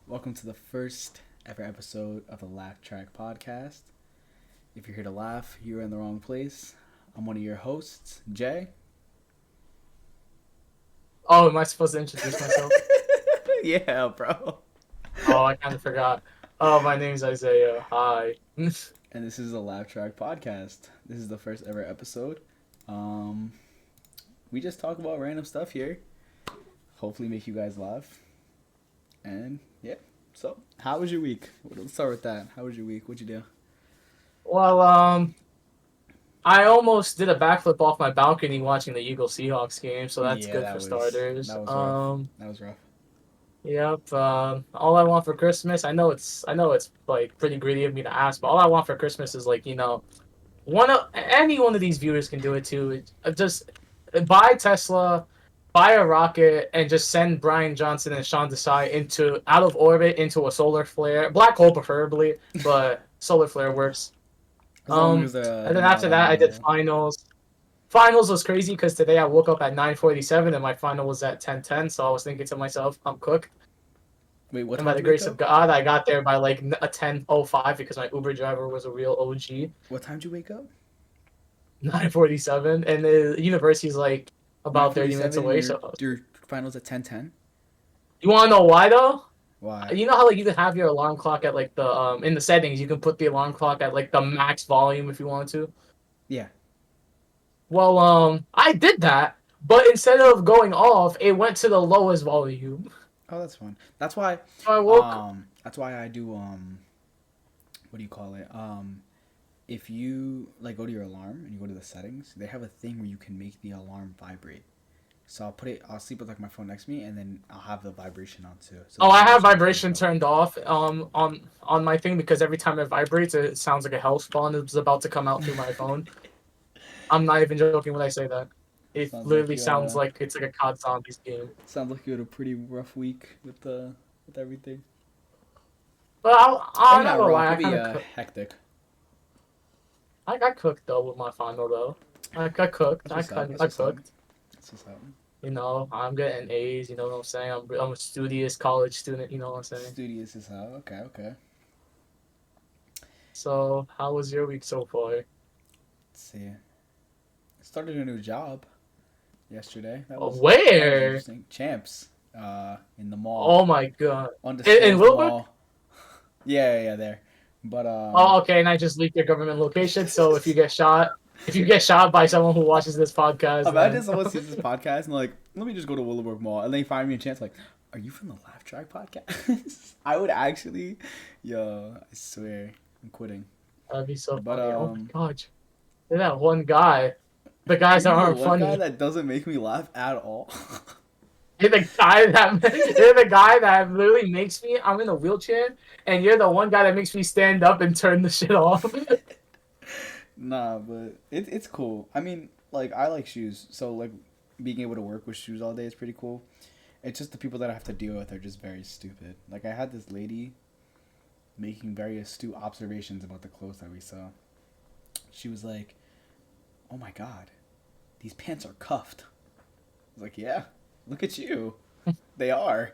Welcome to the first ever episode of the Laugh Track Podcast. If you're here to laugh, you're in the wrong place. I'm one of your hosts, Jay. Oh, am I supposed to introduce myself? Yeah, bro. Oh, I kind of forgot. Oh, my name's Isaiah. Hi. And this is the Laugh Track Podcast. This is the first ever episode. Um, we just talk about random stuff here. Hopefully, make you guys laugh. And yeah. So, how was your week? Let's start with that. How was your week? What'd you do? Well, I almost did a backflip off my balcony watching the Eagles Seahawks game, so that's Yeah, good that for was starters. that was rough. That was rough. Yep. All I want for Christmas, I know it's like pretty greedy of me to ask, but all I want for Christmas is like any one of these viewers can do it too. Just buy Tesla, buy a rocket, and just send Brian Johnson and Sean Desai into out of orbit into a solar flare, black hole preferably, but solar flare works. As long as And then not after that, on I did the. finals. Finals was crazy because today I woke up at 9:47 and my final was at 10:10. So I was thinking to myself, I'm cooked. Wait, what And time by did the you wake grace of up? God, I got there by like a 10:05 because my Uber driver was a real OG. What time did you wake up? 9:47, and the university's like Nine about 30 minutes forty-seven. away. Your finals at 10:10. You want to know why though? Why? You know how like you can have your alarm clock at like the in the settings you can put the alarm clock at like the max volume if you want to. Yeah. Well, I did that, but instead of going off, it went to the lowest volume. Oh, that's fun. That's why. So I woke. That's why I do. What do you call it? If you like go to your alarm and you go to the settings, they have a thing where you can make the alarm vibrate. So I'll put it. I'll sleep with like my phone next to me, and then I'll have the vibration on too. So Oh, the I have vibration wakes vibration up. turned off on my thing because every time it vibrates, it sounds like a hell spawn is about to come out through my phone. I'm not even joking when I say that. It Sounds like literally you. sounds like it's like a COD Zombies game. Sounds like you had a pretty rough week with everything. But Maybe I'm not not gonna rough. lie, Maybe hectic. I cooked though with my final though. I cooked. That's what's up. That's I what's up. cooked. That's what's up. You know, I'm getting A's. You know what I'm saying? I'm a studious college student. You know what I'm saying? Studious as hell. Okay, okay. So, how was your week so far? Let's see. I started a new job yesterday. That was Where? interesting. Champs, in the mall, Oh my god! In undisclosed Wilbur? mall. Yeah, there. But Oh, okay. And I just leaked your government location. So if you get shot by someone who watches this podcast, imagine then someone sees this podcast and like, let me just go to Willowbrook Mall, and they find me a chance like, are you from the Laugh Track podcast? I would actually, yo, I swear, I'm quitting. that'd be so But funny. Oh my god! You're that one guy. The guys that you're the aren't one guy funny. that doesn't make me laugh at all. You're the guy that literally makes me. I'm in a wheelchair, and you're the one guy that makes me stand up and turn the shit off. Nah, but it's cool. I mean, like I like shoes, so like being able to work with shoes all day is pretty cool. It's just the people that I have to deal with are just very stupid. Like I had this lady making very astute observations about the clothes that we saw. She was like, "Oh my god, these pants are cuffed." I was like, "Yeah, look at you, they are."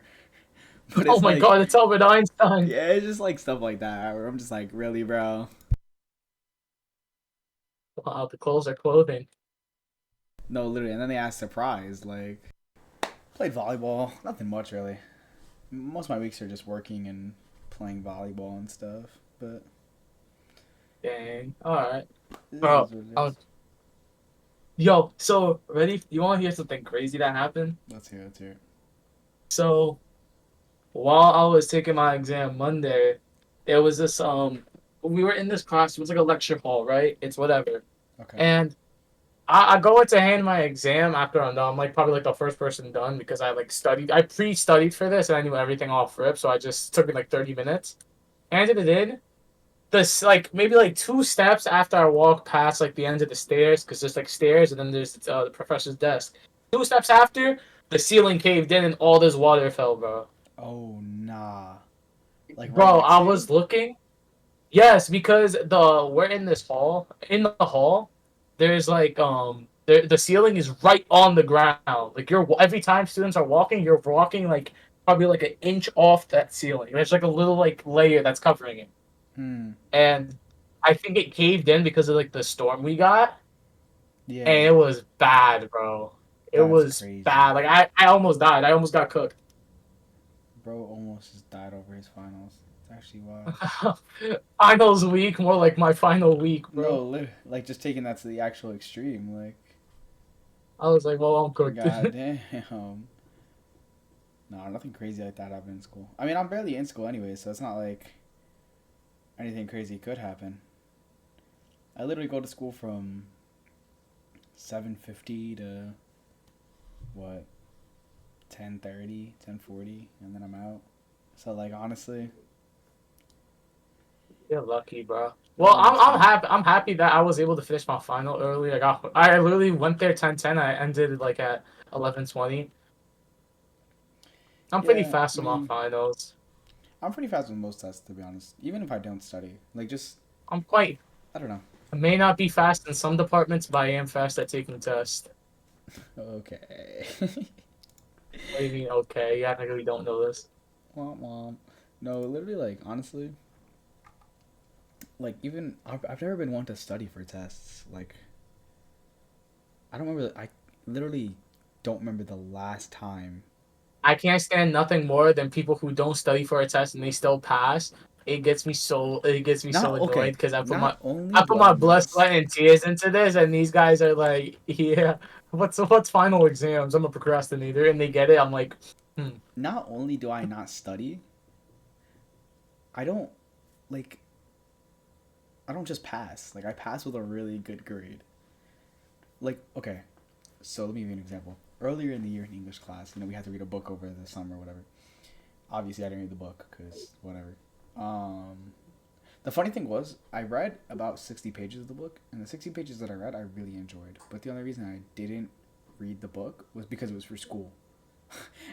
But Oh it's my like, god! It's Albert Einstein. yeah, it's just like stuff like that where I'm just like, really, bro? Wow, the clothes are clothing. No, literally. And then they asked surprise, like, played volleyball. Nothing much really. Most of my weeks are just working and playing volleyball and stuff. But Dang. All right, it bro. is what it is. Yo, so ready? You want to hear something crazy that happened? Let's hear it. Let's hear it. So while I was taking my exam Monday, there was this we were in this class. It was like a lecture hall, right? It's whatever. Okay. And I go in to hand my exam after I'm done. I'm like probably like the first person done because I like studied. I pre-studied for this and I knew everything off rip. So I just took me like 30 minutes. Handed it in. This like maybe like two steps after I walk past like the end of the stairs because there's like stairs and then there's the professor's desk. Two steps after, the ceiling caved in and all this water fell, bro. Oh nah. Like right Bro, next I to you? was looking. Yes, because we're in this hall. In the hall, there's like the ceiling is right on the ground. Like you're every time students are walking, you're walking like probably like an inch off that ceiling. There's like a little like layer that's covering it, Hmm. and I think it caved in because of like the storm we got, and Yeah. it was bad, bro. It That's was crazy. bad. Like I almost died. I almost got cooked. Bro almost just died over his finals. It's actually wild. Finals week, more like my final week, bro. No, like just taking that to the actual extreme. Like, I was like, well, I'm cooked. god damn. No, nothing crazy like that happened in school. I mean, I'm barely in school anyway, so it's not like anything crazy could happen. I literally go to school from 7:50 to what 10:30, 10:40, and then I'm out. So like honestly, You're lucky, bro. no, Well, I'm just I'm kidding. happy. I'm happy that I was able to finish my final early. I literally went there 10:10. I ended like at 11:20. I'm pretty Yeah, fast I with my mean, finals. I'm pretty fast with most tests to be honest. Even if I don't study, like just I'm quite. I don't know. I may not be fast in some departments, but I am fast at taking tests. Okay. What do you mean? Okay, yeah, I really don't know this. Womp womp. No, literally, like honestly, like even I've never been one to study for tests. Like I don't remember. I literally don't remember the last time. I can't stand nothing more than people who don't study for a test and they still pass. It gets me Not so okay. annoyed because Not only I do put I my not. blood, sweat, and tears into this, and these guys are like, yeah, what's final exams? I'm a procrastinator, and they get it. I'm like, hmm. Not only do I not study, I don't like. I don't just pass. Like I pass with a really good grade. Like okay, so let me give you an example. Earlier in the year in English class, we had to read a book over the summer or whatever. Obviously, I didn't read the book because whatever. Um, the funny thing was, I read about 60 pages of the book, and the 60 pages that I read, I really enjoyed. But the only reason I didn't read the book was because it was for school.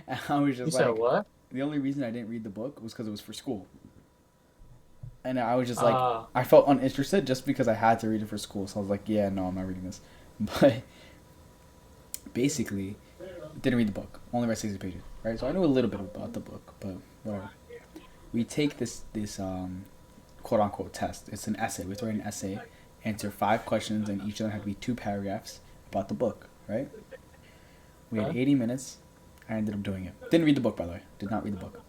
And I was You just said like, what? the only reason I didn't read the book was because it was for school. And I was just like, Uh, I felt uninterested just because I had to read it for school. So I was like, yeah, no, I'm not reading this. But basically, didn't read the book. Only read 60 pages, right? So I knew a little bit about the book, but whatever. We take this quote unquote test. It's an essay. We have to write an essay, answer 5 questions, and each of them had to be 2 paragraphs about the book, right? We had huh? 80 minutes. I ended up doing it. Didn't read the book, by the way. Did not read the book.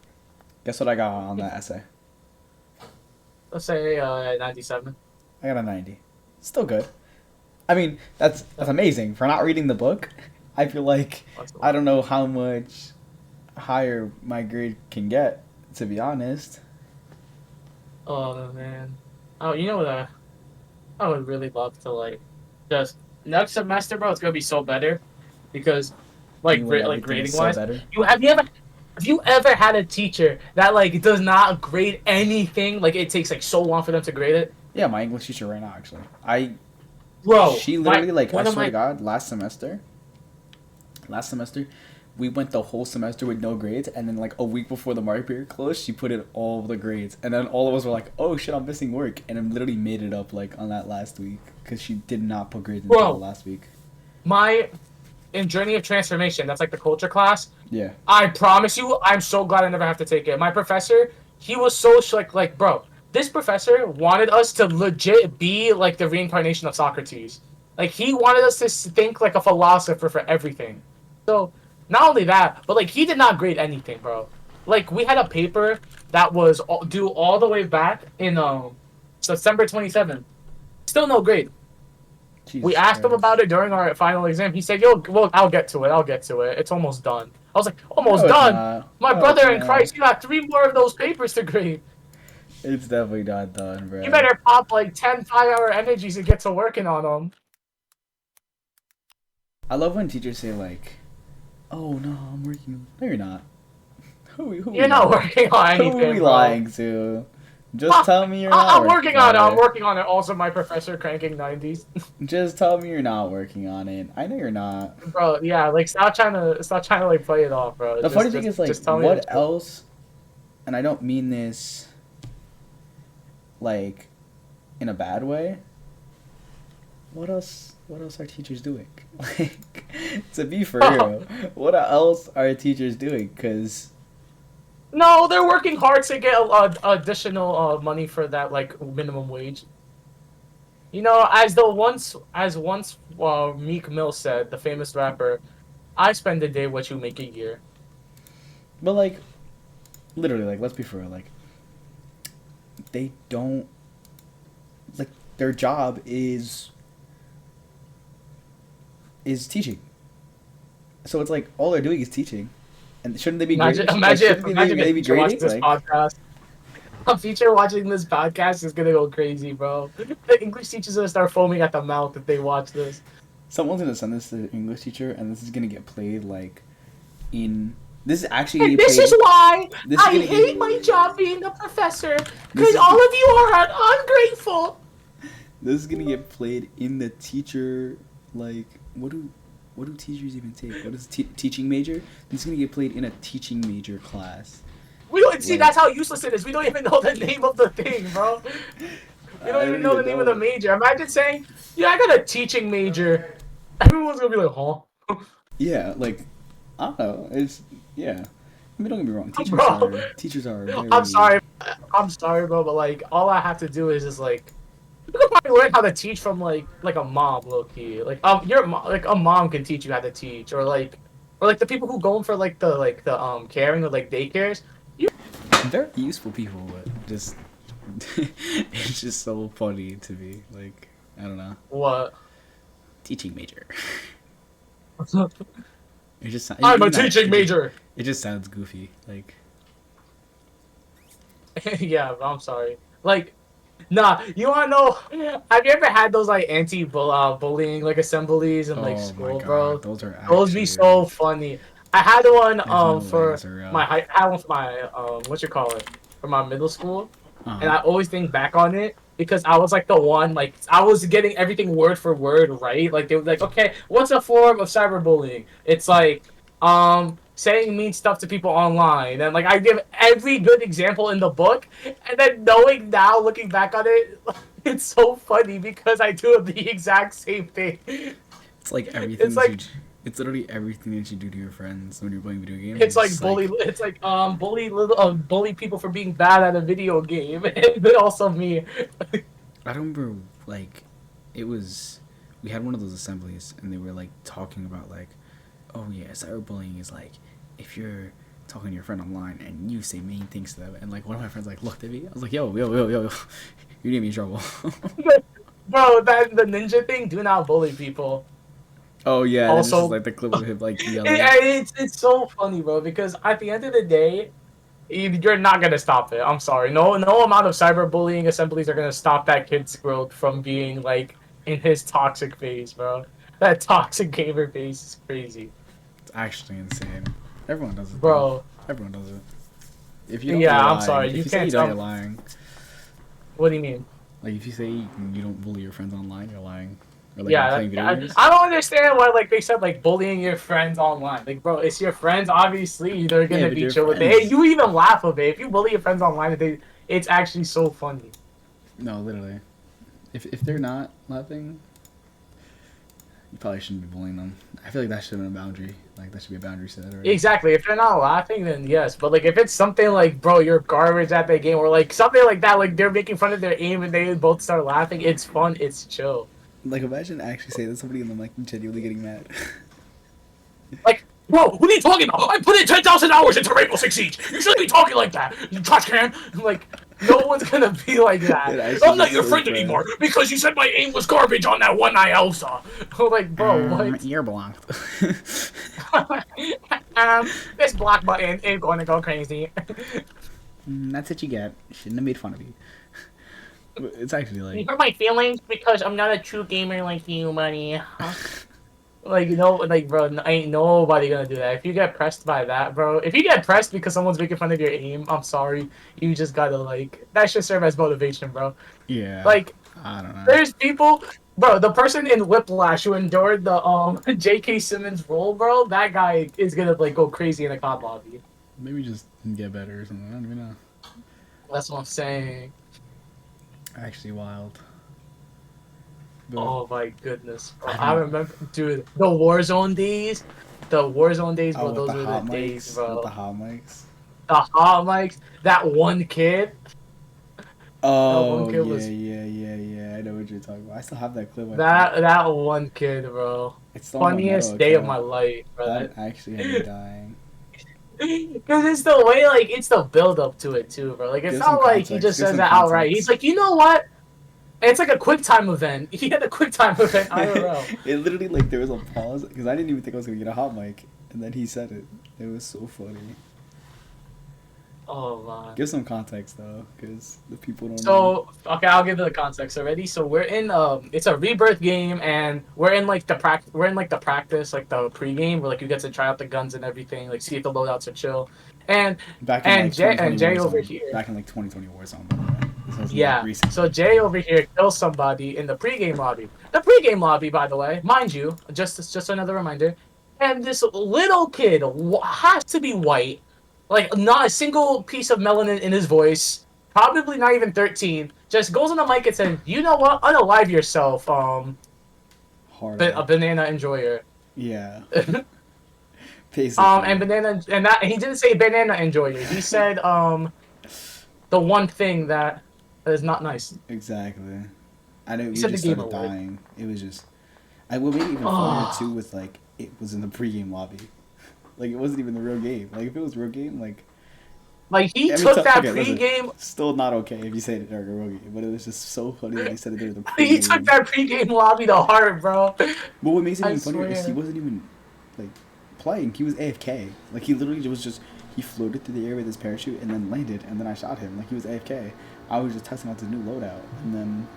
Guess what I got on that essay? Let's say 97. I got a 90. Still good. I mean, that's amazing. For not reading the book, I feel like I don't know how much higher my grade can get, to be honest. Oh man. Oh, you know what? I would really love to like just next semester, bro. It's gonna be so better because You mean when like everything is grading so wise, better? have you ever had a teacher that like does not grade anything? Like it takes like so long for them to grade it, Yeah, my English teacher right now, actually. bro. She My literally, like, I one of swear to my God, last semester, we went the whole semester with no grades, and then, like, a week before the mark period closed, she put in all the grades. And then all of us were like, oh shit, I'm missing work. And I literally made it up, like, on that last week, because she did not put grades until the bro, last week. my in Journey of Transformation. That's like the culture class. Yeah. I promise you, I'm so glad I never have to take it. My professor, he was so like, bro, this professor wanted us to legit be like the reincarnation of Socrates. Like, he wanted us to think like a philosopher for everything. So, not only that, but like, he did not grade anything, bro. Like, we had a paper that was due all the way back in September 27th. Still no grade. We Jesus asked him Christ. about it during our final exam. He said, "Yo, well, I'll get to it. I'll get to it. It's almost done." I was like, No, "Almost it's done? not. My No, it's brother in not. Christ, you got 3 more of those papers to grade. It's definitely not done, You bro. better pop like 10 5-hour energies to get to working on them." I love when teachers say, like, oh no, I'm working. No, you're not. Who we You're not lying? working on Who are we anything, bro. lying to? Just tell me you're not I'm working working on on it. I'm it. working on it. Also, my professor cranking 90s. Just tell me you're not working on it. I know you're not. Bro, yeah, like stop trying to like play it off, bro. The funny thing is, like, Just tell me the what truth. else? And I don't mean this, like, in a bad way. What else? What else are teachers doing? Like, to be for real, what else are teachers doing? Cause No, they're working hard to get additional money for that like minimum wage. You know, as once Meek Mill said, the famous rapper, I spend a day what you make a year. But like, literally, like, let's be for real. Like, they don't like their job is teaching. So it's like all they're doing is teaching, and shouldn't they be Imagine, grading? Like, imagine, shouldn't if, imagine a they be teacher watching grading? this Like, podcast. A teacher watching this podcast is gonna go crazy, bro. The English teacher's gonna start foaming at the mouth if they watch this. someone's gonna send this to the English teacher, and this is gonna get played like in. This is actually gonna And get this played. is why This is I gonna hate get. my job being a professor, This because is all of you are ungrateful. this is gonna get played in the teacher. Like, what do teachers even take? What is teaching major? This is gonna get played in a teaching major class. We don't see. Like, That's how useless it is. We don't even know the name of the thing, bro. We I don't even don't know the even name of the know. major. Imagine saying, "Yeah, I got a teaching major." Everyone's gonna be like, "Huh?" Yeah, like I don't know. It's yeah. I mean, don't get me wrong. Bro, Teachers are very. I'm sorry. I'm sorry, bro, but like, all I have to do is just like, you can probably learn how to teach from like a mom, low key. Like, your mom, like a mom can teach you how to teach, or like the people who go in for like the caring or like daycares. You They're useful people, but just it's just so funny to me. Like I don't know. what? Teaching major. It just I'm a even that teaching major. it just sounds goofy. Like Yeah, I'm sorry. Like, nah, you wanna know? Have you ever had those like bullying like assemblies in like oh my school, god, bro? those are Those be actually so funny. I had one there's no way for those are real. my high, I had one for my what you call it, for my middle school, Uh and I always think back on it because I was like the one, like I was getting everything word for word right. Like they were like, okay, what's a form of cyberbullying? It's like saying mean stuff to people online, and like I give every good example in the book, and then knowing now, looking back on it, it's so funny because I do the exact same thing. It's like everything It's that you. like It's literally everything that you do to your friends when you're playing video games. It's It's like just like bully people for being bad at a video game, and then also me. I don't remember like it was we had one of those assemblies and they were like talking about like oh yeah cyberbullying is like if you're talking to your friend online and you say mean things to them and like one of my friends like looked at me I was like yo you get me in trouble. Bro, that the ninja thing. Do not bully people. Oh yeah, and then it's just Also, like the clip of him like yelling. it's so funny, bro. Because at the end of the day, you're not gonna stop it. I'm sorry. No amount of cyberbullying assemblies are gonna stop that kid's growth from being like in his toxic phase, bro. That toxic gamer phase is crazy, It's actually insane. Everyone does it though. bro. Everyone does it. If you don't, you're Yeah, I'm lying. sorry. If You you say can't you don't, you're tell. lying. What do you mean? Like if you say you don't bully your friends online, you're lying. Or like when Yeah, playing video games. I don't understand why like they said like bullying your friends online. Like, bro, it's your friends. Obviously, they're Yeah, gonna but be your chill with it. Hey, friends. you even laugh of it. If you bully your friends online, it's actually so funny. No, literally. If they're not laughing, you probably shouldn't be bullying them. I feel like that should have been a boundary. Like that should be a boundary set already. Exactly. If they're not laughing, then yes. But like, if it's something like, bro, you're garbage at that game, or like something like that, like they're making fun of their aim and they both start laughing, it's fun. It's chill. Like imagine actually saying that somebody in the mic and genuinely getting mad. Like, bro, what are you talking about? I put in 10,000 hours into Rainbow Six Siege. You shouldn't be talking like that, you trash can. Like, no one's gonna be like that. It actually I'm not gets your so friend bad. anymore because you said my aim was garbage on that one Elsa. Like, bro, what? You're blocked. This block button is going to go crazy. That's what you get. Shouldn't have made fun of you. But it's actually You like hurt my feelings because I'm not a true gamer like you, buddy. Like, you know, like, bro, ain't nobody gonna do that. If you get pressed by that, bro, if you get pressed because someone's making fun of your aim, I'm sorry. You just gotta, like, that should serve as motivation, bro. yeah. Like, I don't know. there's people, bro, the person in Whiplash who endured the, J.K. Simmons role, bro, that guy is gonna, like, go crazy in a COD lobby. Maybe just get better or something. I don't even know. That's what I'm saying. Actually wild. But Oh my goodness, bro. I I don't. remember, dude, the Warzone days, Oh, bro, with those the were the hot days, mics. With the bro. hot mics. the hot mics. That one kid. That one Oh kid yeah, was yeah, yeah, yeah. I know what you're talking about. I still have that clip. I think that one kid, bro. it's still on my Meadow Funniest day of my account. life, bro. That actually had me dying. Because it's the way, like, it's the build up to it too, bro. Like, it's Give some not like he context. just Give says some it outright. He's context. like, you know what? It's like a quick time event. He had a quick time event IRL. It literally like there was a pause because I didn't even think I was gonna get a hot mic, and then he said it. It was so funny. Oh man. Give some context though, because the people don't know. So okay, I'll give the context already. So we're in it's a rebirth game, and we're in like the practice, like the pregame where like you get to try out the guns and everything, like see if the loadouts are chill. And Back in like and 2020 Jay over Warzone. here. Back in like 2020 Warzone. By the way. This wasn't like Yeah. recent. So Jay over here kills somebody in the pregame lobby. The pregame lobby, by the way, mind you, just another reminder. And this little kid has to be white, like not a single piece of melanin in his voice. Probably not even 13. Just goes on the mic and says, "You know what? Unalive yourself, Hard a R. banana enjoyer." Yeah. Basically. And banana and that he didn't say banana enjoyer. He said the one thing that is not nice. Exactly. I know He we said the just game started award. dying. It was just. What made it even funnier too Oh. was like it was in the pregame lobby. Like it wasn't even the real game. Like if it was real game, like Like he I mean, took that okay, listen. pregame, Still not okay if you say it during a real game, but it was just so funny that he said it during the he took pregame. that pregame lobby to heart, bro. But what makes it I even funnier is he swear. wasn't even like playing. He was AFK. Like he literally was just he floated through the air with his parachute and then landed, and then I shot him. Like he was AFK. I was just testing out the new loadout, and then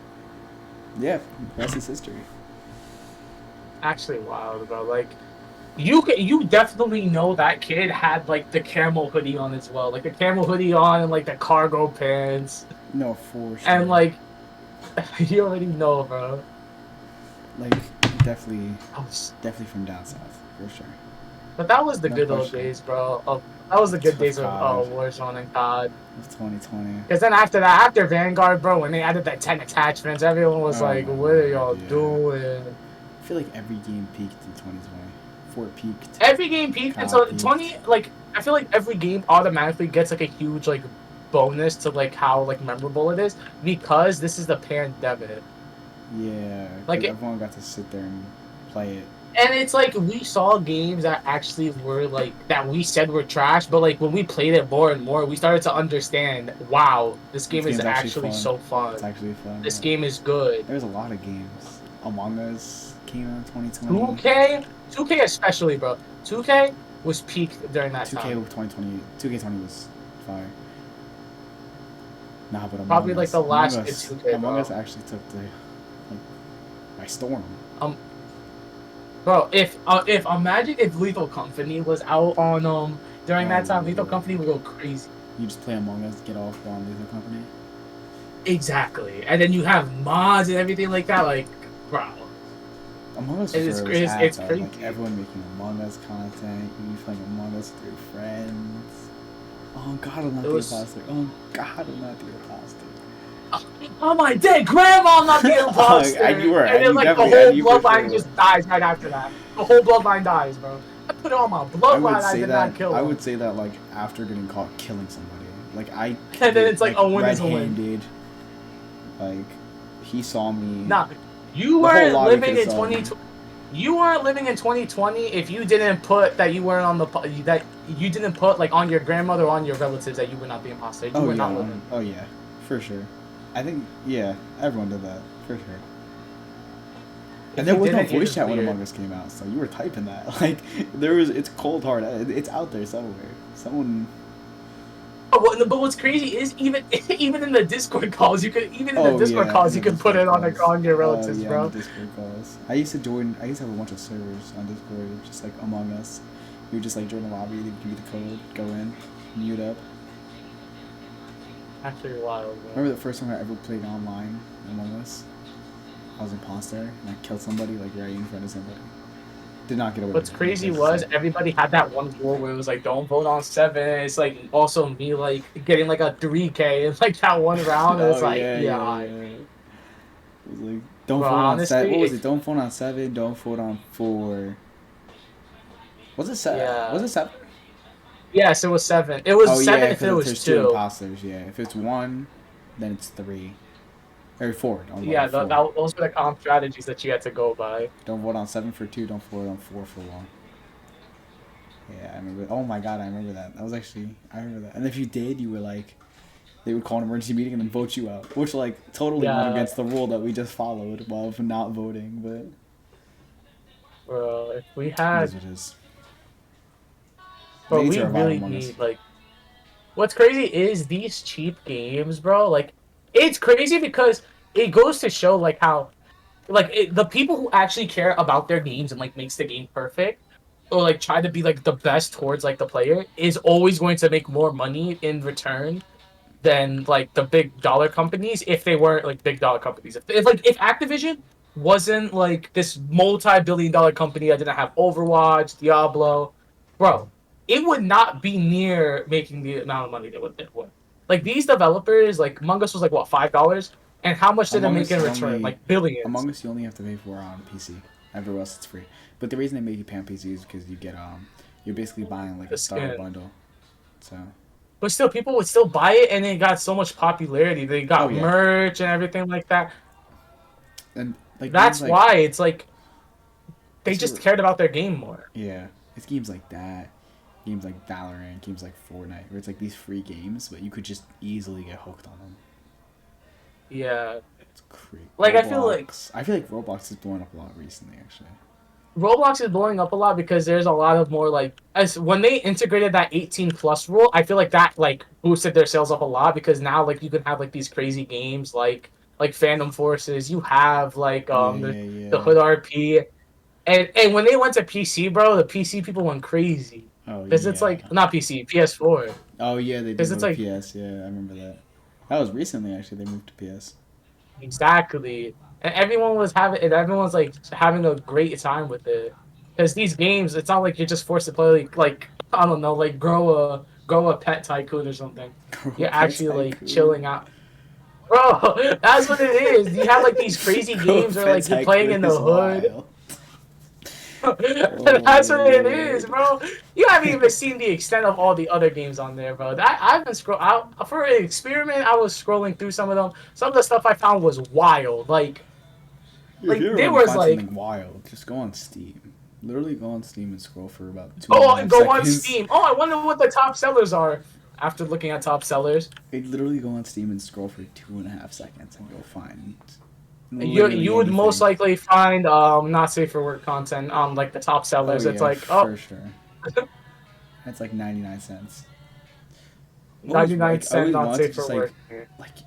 yeah, the rest is history. Actually, wild, bro. Like you definitely know that kid had like the camel hoodie on as well, like the camel hoodie on and like the cargo pants, No, for and sure. like you already know, bro. Like definitely, I was, definitely from down south for sure. but that was the No good old question. days, bro. That was the good Of days of COD, Warzone and COD. of 2020. Because then after that, after Vanguard, bro, when they added that 10 attachments, everyone was Oh like, my "What are lord, y'all yeah. doing?" I feel like every game peaked in 2020. Fort peaked, Every game peaked, and COD so peaked. 20, like, I feel like every game automatically gets like a huge like bonus to like how like memorable it is because this is the pandemic. Yeah, Like, because everyone got to sit there and play it. and it's like we saw games that actually were like that we said were trash, but like when we played it more and more, we started to understand. Wow, this This game is game's actually actually fun. so It's fun. actually fun. This game is good. There's a lot of games. Among Us came out in 2020. 2K, 2K especially, bro. 2K was peak during that 2K time. 2020. 2K20 was fire. Nah, but Probably like the last good 2K, Among Us bro. actually took the like by storm. Um, Bro, if imagine if Lethal Company was out on during that Oh time, Lethal lord, Company would go crazy. you just play Among Us, get off on the company. Exactly, and then you have mods and everything like that. Like, bro, Among Us was where it was it's at it's though. Like crazy. everyone making Among Us content, you playing Among Us with your friends. Oh God, I'm not It the was. imposter. Oh God, I'm not the imposter. Oh my dead grandma, I'm not the imposter. And you were, And and then you like the definitely, and whole you for sure bloodline were. just dies right after that. The whole bloodline dies, bro. I put it on my I would bloodline. I say did that. not kill I him. would say that like after getting caught killing somebody, like I And killed then it it's like like a win is a win. red-handed. Like he saw me. Nah, you The whole weren't lobby could living have in saw me. 2020. You weren't living in 2020 if you didn't put that you weren't on that you didn't put like on your grandmother or on your relatives that you were not the imposter. You Oh were yeah, not living. oh yeah, for sure. I think yeah, everyone did that for sure. If And there you was no didn't, you're voice just chat when weird. Among Us came out, so you were typing that. Like there was, it's cold hard. It's out there somewhere. Someone. But what's crazy is even even in the Discord calls, you could even in the Oh Discord yeah, in calls the you could put Discord it calls. on your Oh relatives, yeah, on the bro. Discord calls. I used to join. I used to have a bunch of servers on Discord, just like Among Us. You would just like join the lobby, they would give you the code, go in, mute up. Actually, wild, bro. Remember the first time I ever played online Among Us? I was imposter and I killed somebody like right in front of somebody. Did not get away What's with it. crazy Needless to was say. everybody had that one rule where it was like, don't vote on seven. It's like also me like getting like a 3K in like that one round. And it's Oh like, yeah, yeah, yeah, yeah. It was like don't bro. vote on seven. Honestly, What was it? if Don't vote on seven. Don't vote on four. Was it seven? Was yeah, it seven? Yes, it was 7. It was Oh yeah, 7 if because it if was there's two 2. imposters, yeah. If it's one, then it's three or four. Don't vote on Yeah, four. those were the calm strategies that you had to go by. Don't vote on seven for two. Don't vote on four for one. Yeah, I remember. Oh my god, I remember that. That was actually I remember that. And if you did, you were like, they would call an emergency meeting and then vote you out, which like totally went Yeah, against the rule that we just followed of not voting. But bro. If we it had, is what it is. They bro, need to we revive really Among Us. need like. What's crazy is these cheap games, bro. Like, it's crazy because it goes to show like how the people who actually care about their games and like makes the game perfect or like try to be like the best towards like the player is always going to make more money in return than like the big dollar companies if they weren't like big dollar companies. If Activision wasn't like this multi-billion dollar company that didn't have Overwatch, Diablo, bro, it would not be near making the amount of money it would. Like these developers, like Among Us was like what $5, and how much did it Among make Us in is return? only Like billions. Among Us you only have to pay for on PC. Everywhere else it's free. But the reason they make you pay on PC is because you get you're basically buying like a The starter skin. bundle. So But still, people would still buy it, and it got so much popularity. They oh got yeah, merch and everything like that. and like games That's like why it's like they it's just cared about their game more. yeah, it's games like that, games like Valorant, games like Fortnite, where it's like these free games, but you could just easily get hooked on them. Yeah, It's great. like I feel like Roblox. I feel like Roblox is blowing up a lot recently, actually. Roblox is blowing up a lot because there's a lot of more like as when they integrated that 18 plus rule, I feel like that like boosted their sales up a lot because now like you can have like these crazy games like Phantom Forces, you have like Yeah, the yeah, the yeah. Hood RP, and when they went to PC, bro, the PC people went crazy Oh because it's yeah. like not PC, PS4 Oh yeah, they did because go it's to like PS. Yeah, I remember that. That was recently actually. They moved to PS. exactly. And everyone's like having a great time with it. Because these games, it's not like you're just forced to play like I don't know, like grow a pet tycoon or something. You're Pet actually like Tycoon. chilling out. Bro, that's what it is. You have like these crazy games where Pet like you're playing Tycoon in is the hood. wild. Oh That's what my it is, god. bro. You haven't even seen the extent of all the other games on there, bro. I've been for an experiment. I was scrolling through some of them. Some of the stuff I found was wild. If Like you ever there want to was find like something wild, just go on Steam. Literally go on Steam and scroll for about two and a oh half go on seconds. Steam. Oh, I wonder what the top sellers are. After looking at top sellers, Literally go on Steam and scroll for 2.5 seconds and you'll find you literally would most anything. likely find not safe for work content on like the top Oh sellers. It's yeah, like oh for sure. That's like 99 cents. Always 99 like I cent always not want to safe for just work. like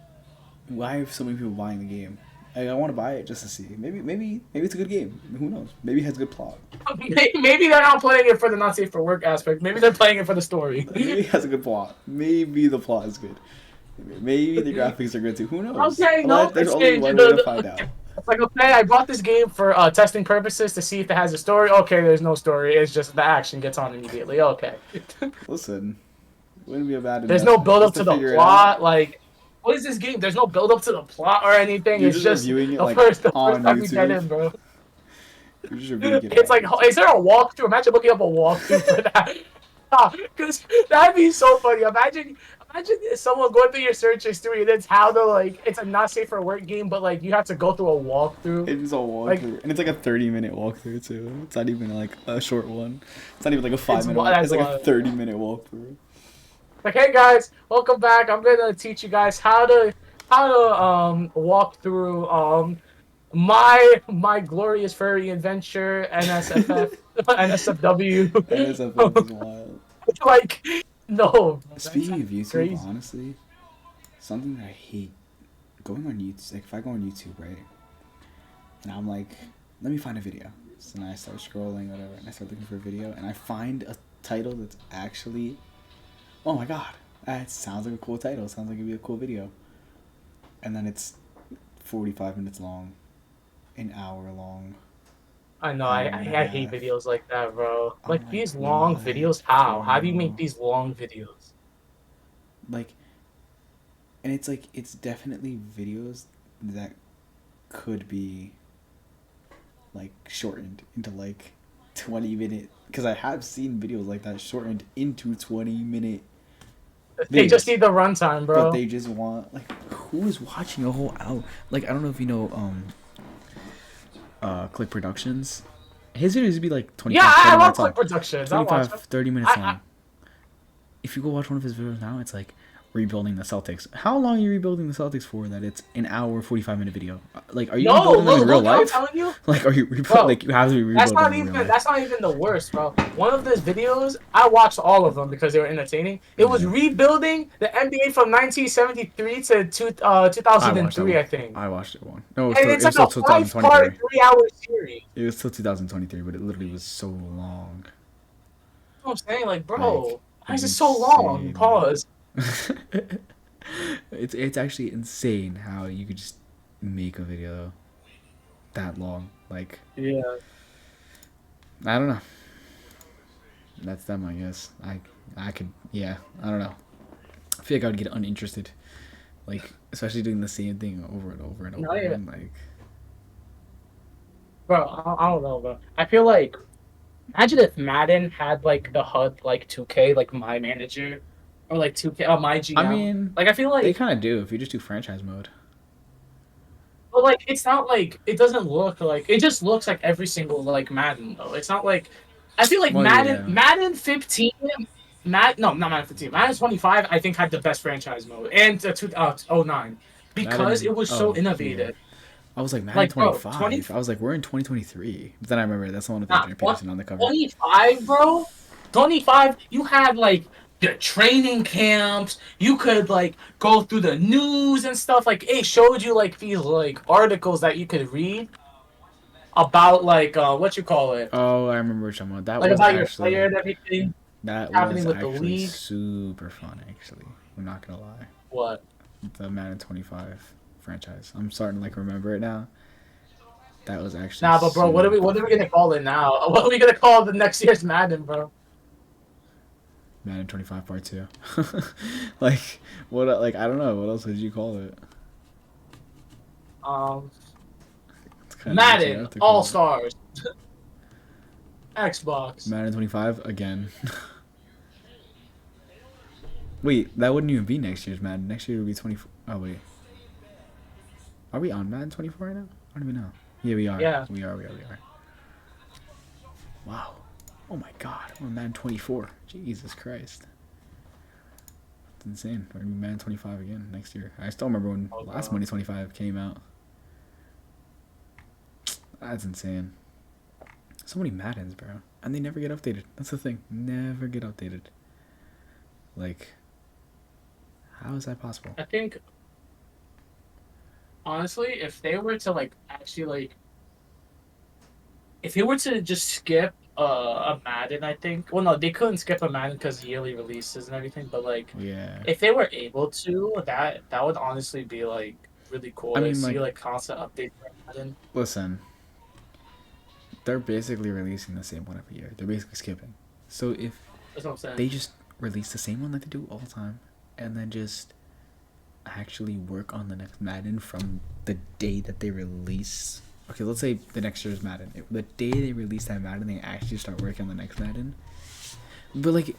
why are so many people buying the game? Like, I want to buy it just to see. Maybe it's a good game. Who knows? Maybe it has good plot. Maybe they're not playing it for the not safe for work aspect. Maybe they're playing it for the story. Maybe it has a good plot. Maybe the plot is good. Maybe the graphics are good too. Who knows? Okay, no, There's it's only good. one way to find out. It's like okay, I bought this game for testing purposes to see if it has a story. Okay, there's no story. It's just the action gets on immediately. Okay. Listen, wouldn't be a bad There's no investment build up just to to the figure it out. plot. Like, what is this game? There's no build up to the plot or anything. You're It's just just reviewing it the like first on time we get YouTube. in, bro. You're just reviewing it It's on like, YouTube. is there a walkthrough? Imagine looking up a walkthrough for that. Because that'd be so funny. Imagine someone going through your search history and it's how to like it's a not safe for work game, but like you have to go through a walkthrough. It's a Like walkthrough, and it's like a 30-minute walkthrough too. It's not even like a short one. It's not even like a five it's minute one. that's It's like a why. 30-minute walkthrough. Like, hey guys, welcome back. I'm gonna teach you guys how to walk through my glorious furry adventure NSFF NSFW. NSFF is wild. Like no, bro, that Speaking sounds of YouTube, crazy. honestly, something that I hate going on YouTube. Like if I go on YouTube, right, and I'm like, let me find a video. So then I start scrolling, whatever, and I start looking for a video, and I find a title that's actually, oh my god, that sounds like a cool title. Sounds like it'd be a cool video. And then it's 45 minutes long, an hour long, I know hour and a I hate half. videos like that, bro. I'm Like like, these long why, videos, how do you make bro? these long videos? Like, and it's like it's definitely videos that could be like shortened into like 20-minute, because I have seen videos like that shortened into 20-minute They just videos, need the runtime, but bro. they just want like who is watching a whole hour? Like I don't know if you know Click Productions. His videos would be like Yeah, 25, I 30 love minutes Click long. Productions. I watch 25, them. 30 minutes I long. If you go watch one of his videos now, it's like rebuilding the Celtics. How long are you rebuilding the Celtics for that it's an hour 45-minute video? Like are you no, rebuilding them in real look, I'm life? telling you, Like are you rebuild bro. like you have to be That's rebuilding not them in real even life? that's not even the worst, bro. One of those videos, I watched all of them because they were entertaining. It was Yeah. rebuilding the NBA from 1973 to I watched that 2003, one. I think. I watched it one. No, And it it's was like still a 5-part, 2023. 3-hour series. It was still 2023, but it literally was so long. You know what I'm saying? Like, Like, bro, why it's is it so long? insane. Pause. It's actually insane how you could just make a video that long. Like, Yeah. I don't know. That's them, I guess. I could, yeah. I don't know. I feel like I would get uninterested. Like, especially doing the same thing over and over and over Not even, again. Like, bro. I don't know, bro. I feel like imagine if Madden had like the HUD like 2K, like my manager, or like 2K, my I GM. mean, Like I feel they like, kind of do if you just do franchise mode. but like it's not like it doesn't look like it just looks like every single like Madden though. It's not like I feel like Well, yeah. Madden 15, no, not Madden 15, Madden 25. I think had the best franchise mode and 09 because Madden. it was so Oh, yeah. innovative. I was like Madden Like bro, 25. I was like, we're in 2023. But then I remember that's the one with Nah, Adrian Peterson on the cover. 25, bro. 25, you had like the training camps. You could like go through the news and stuff. Like it showed you like these like articles that you could read about like what you call it, Oh, I remember which one. like about your player and everything That was happening with the actually league. super fun. Actually, I'm not gonna lie. What? The Madden 25 franchise. I'm starting to like remember it now. That was actually Nah, but bro, super what are we fun. gonna call it now? What are we gonna call the next year's Madden, bro? Madden 25 Part 2. Like what? Like I don't know. What else would you call it? Um, It's kind of what you Madden have to All call it. Stars, Xbox. Madden 25 again. Wait, that wouldn't even be next year's Madden. Next year would be 24. Oh wait, are we on Madden 24 right now? I don't even know. Yeah, we are. Yeah. We are. We are. We are. Wow. Oh my God. We're on Madden 24. Jesus Christ. It's insane. We're gonna be Madden 25 again next year. I still remember when Oh, last God. Monday 25 came out. That's insane. So many Maddens, bro. And they never get updated. That's the thing. Never get updated. Like, how is that possible? I think honestly, if they were to like actually like if they were to just skip a Madden, I think. Well, no, they couldn't skip a Madden because yearly releases and everything. But like, Yeah. if they were able to, that would honestly be like really cool I to mean, see like, like constant updates for Madden. listen. They're basically releasing the same one every year. They're basically skipping. So if That's what I'm saying. they just release the same one like they do all the time, and then just actually work on the next Madden from the day that they release. Okay, let's say the next year's Madden. The day they release that Madden, they actually start working on the next Madden. But like,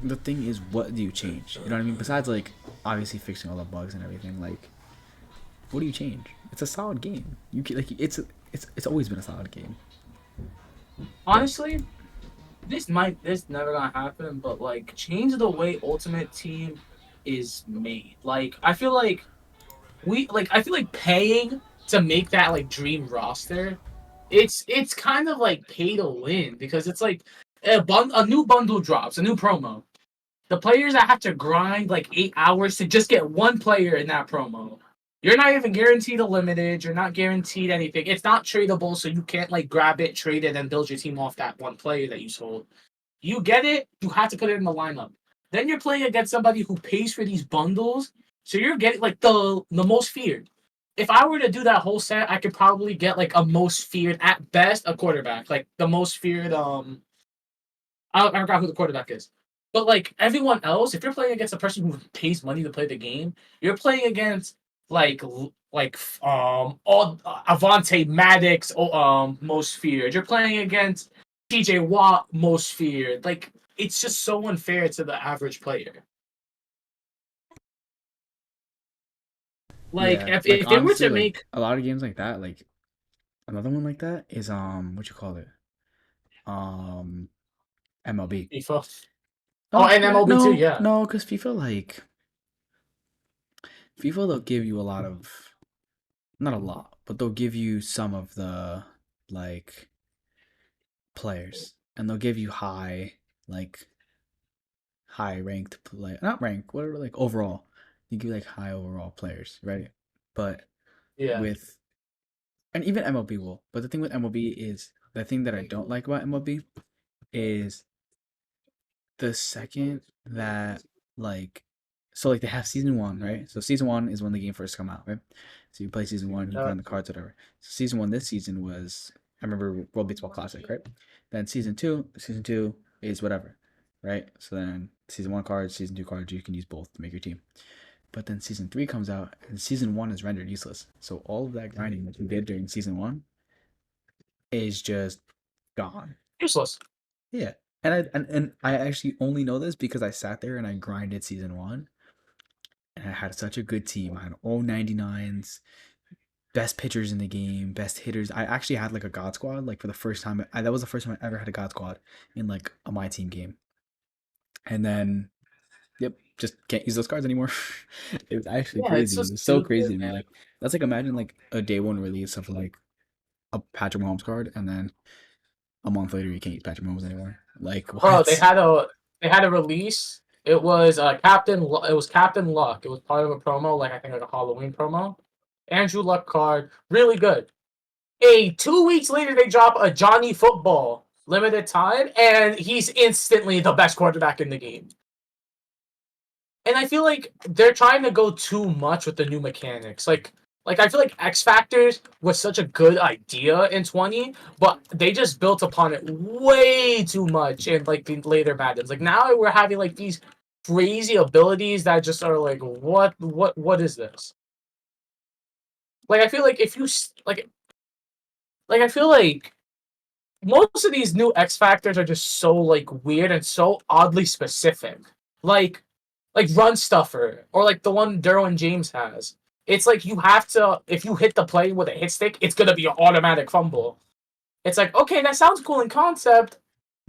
the thing is, what do you change? You know what I mean? Besides like, obviously fixing all the bugs and everything. Like, what do you change? It's a solid game. You can, like, it's always been a solid game. Honestly, this never gonna happen. But like, change the way Ultimate Team is made. Like, I feel like paying to make that like dream roster, it's kind of like pay to win because it's like a new bundle drops, a new promo. The players that have to grind like 8 hours to just get one player in that promo. You're not even guaranteed a limited. You're not guaranteed anything. It's not tradable, so you can't like grab it, trade it, and build your team off that one player that you sold. You get it, you have to put it in the lineup. Then you're playing against somebody who pays for these bundles, so you're getting like the most feared. If I were to do that whole set, I could probably get like a most feared at best a quarterback, like the most feared. I forgot who the quarterback is, but like everyone else, if you're playing against a person who pays money to play the game, you're playing against all Avante Maddox most feared. You're playing against TJ Watt most feared. Like it's just so unfair to the average player. Like Yeah, like if they were honestly, to make like a lot of games like that, like another one like that is what you call it? Um MLB. FIFA, oh, Oh and yeah, MLB too, no, yeah, no, because FIFA they'll give you a lot of, not a lot, but they'll give you some of the like players, and they'll give you like high ranked play, not rank, whatever, like overall. You give like high overall players, right? But yeah. with, and even MLB will. But the thing with MLB is, the thing that I don't like about MLB is the second that, like, so like they have season one, right? So season one is when the game first come out, right? So you play season one, you Uh, find the cards, whatever. So season one this season was, I remember, World Baseball Classic, right? Then season two is whatever, right? So then season one cards, season two cards, you can use both to make your team. But then season three comes out, and season one is rendered useless. So all of that grinding that you did during season one is just gone. Useless. Yeah. And I actually only know this because I sat there and I grinded season one, and I had such a good team. I had all 99s, best pitchers in the game, best hitters. I actually had like a god squad, like for the first time. That was the first time I ever had a god squad in like a my team game. And then, yep, just can't use those cards anymore. It was actually Yeah, it's crazy. so It was so stupid, crazy to me. man. Like that's like, imagine like a day one release of like a Patrick Mahomes card, and then a month later you can't use Patrick Mahomes anymore. Like Bro, what? they had a release. It was it was Captain Luck. It was part of a promo, like I think like a Halloween promo. Andrew Luck card, really good. 2 weeks later, they drop a Johnny Football limited time, and he's instantly the best quarterback in the game. And I feel like they're trying to go too much with the new mechanics. Like I feel like X Factors was such a good idea in 20, but they just built upon it way too much in like the later Maddens. Like now we're having like these crazy abilities that just are like what is this? Like I feel like if you like I feel like most of these new X Factors are just so like weird and so oddly specific. Like Run Stuffer or like the one Derwin James has. It's like you have to, if you hit the play with a hit stick, it's gonna be an automatic fumble. It's like, okay, that sounds cool in concept,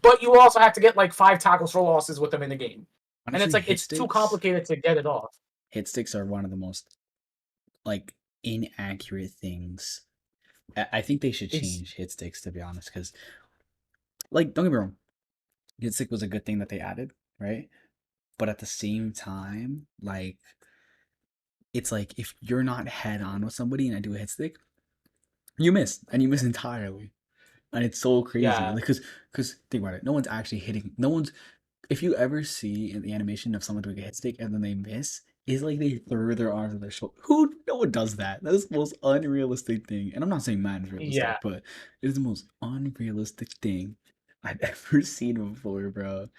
but you also have to get like 5 tackles for losses with them in the game. And it's Honestly, like it's too complicated to get it off. hit sticks are one of the most like inaccurate things. I think they should It's change hit sticks, to be honest, because like, don't get me wrong, hit stick was a good thing that they added, right? But at the same time, like, it's like if you're not head on with somebody and I do a hit stick, you miss, and you miss entirely, and it's so crazy. yeah. Like, cause think about it, no one's actually hitting. No one's, if you ever see in the animation of someone doing a hit stick and then they miss, it's like they throw their arms on their shoulder. Who? No one does that. That is the most unrealistic thing. And I'm not saying Madden's realistic, Yeah. but it is the most unrealistic thing I've ever seen before, bro.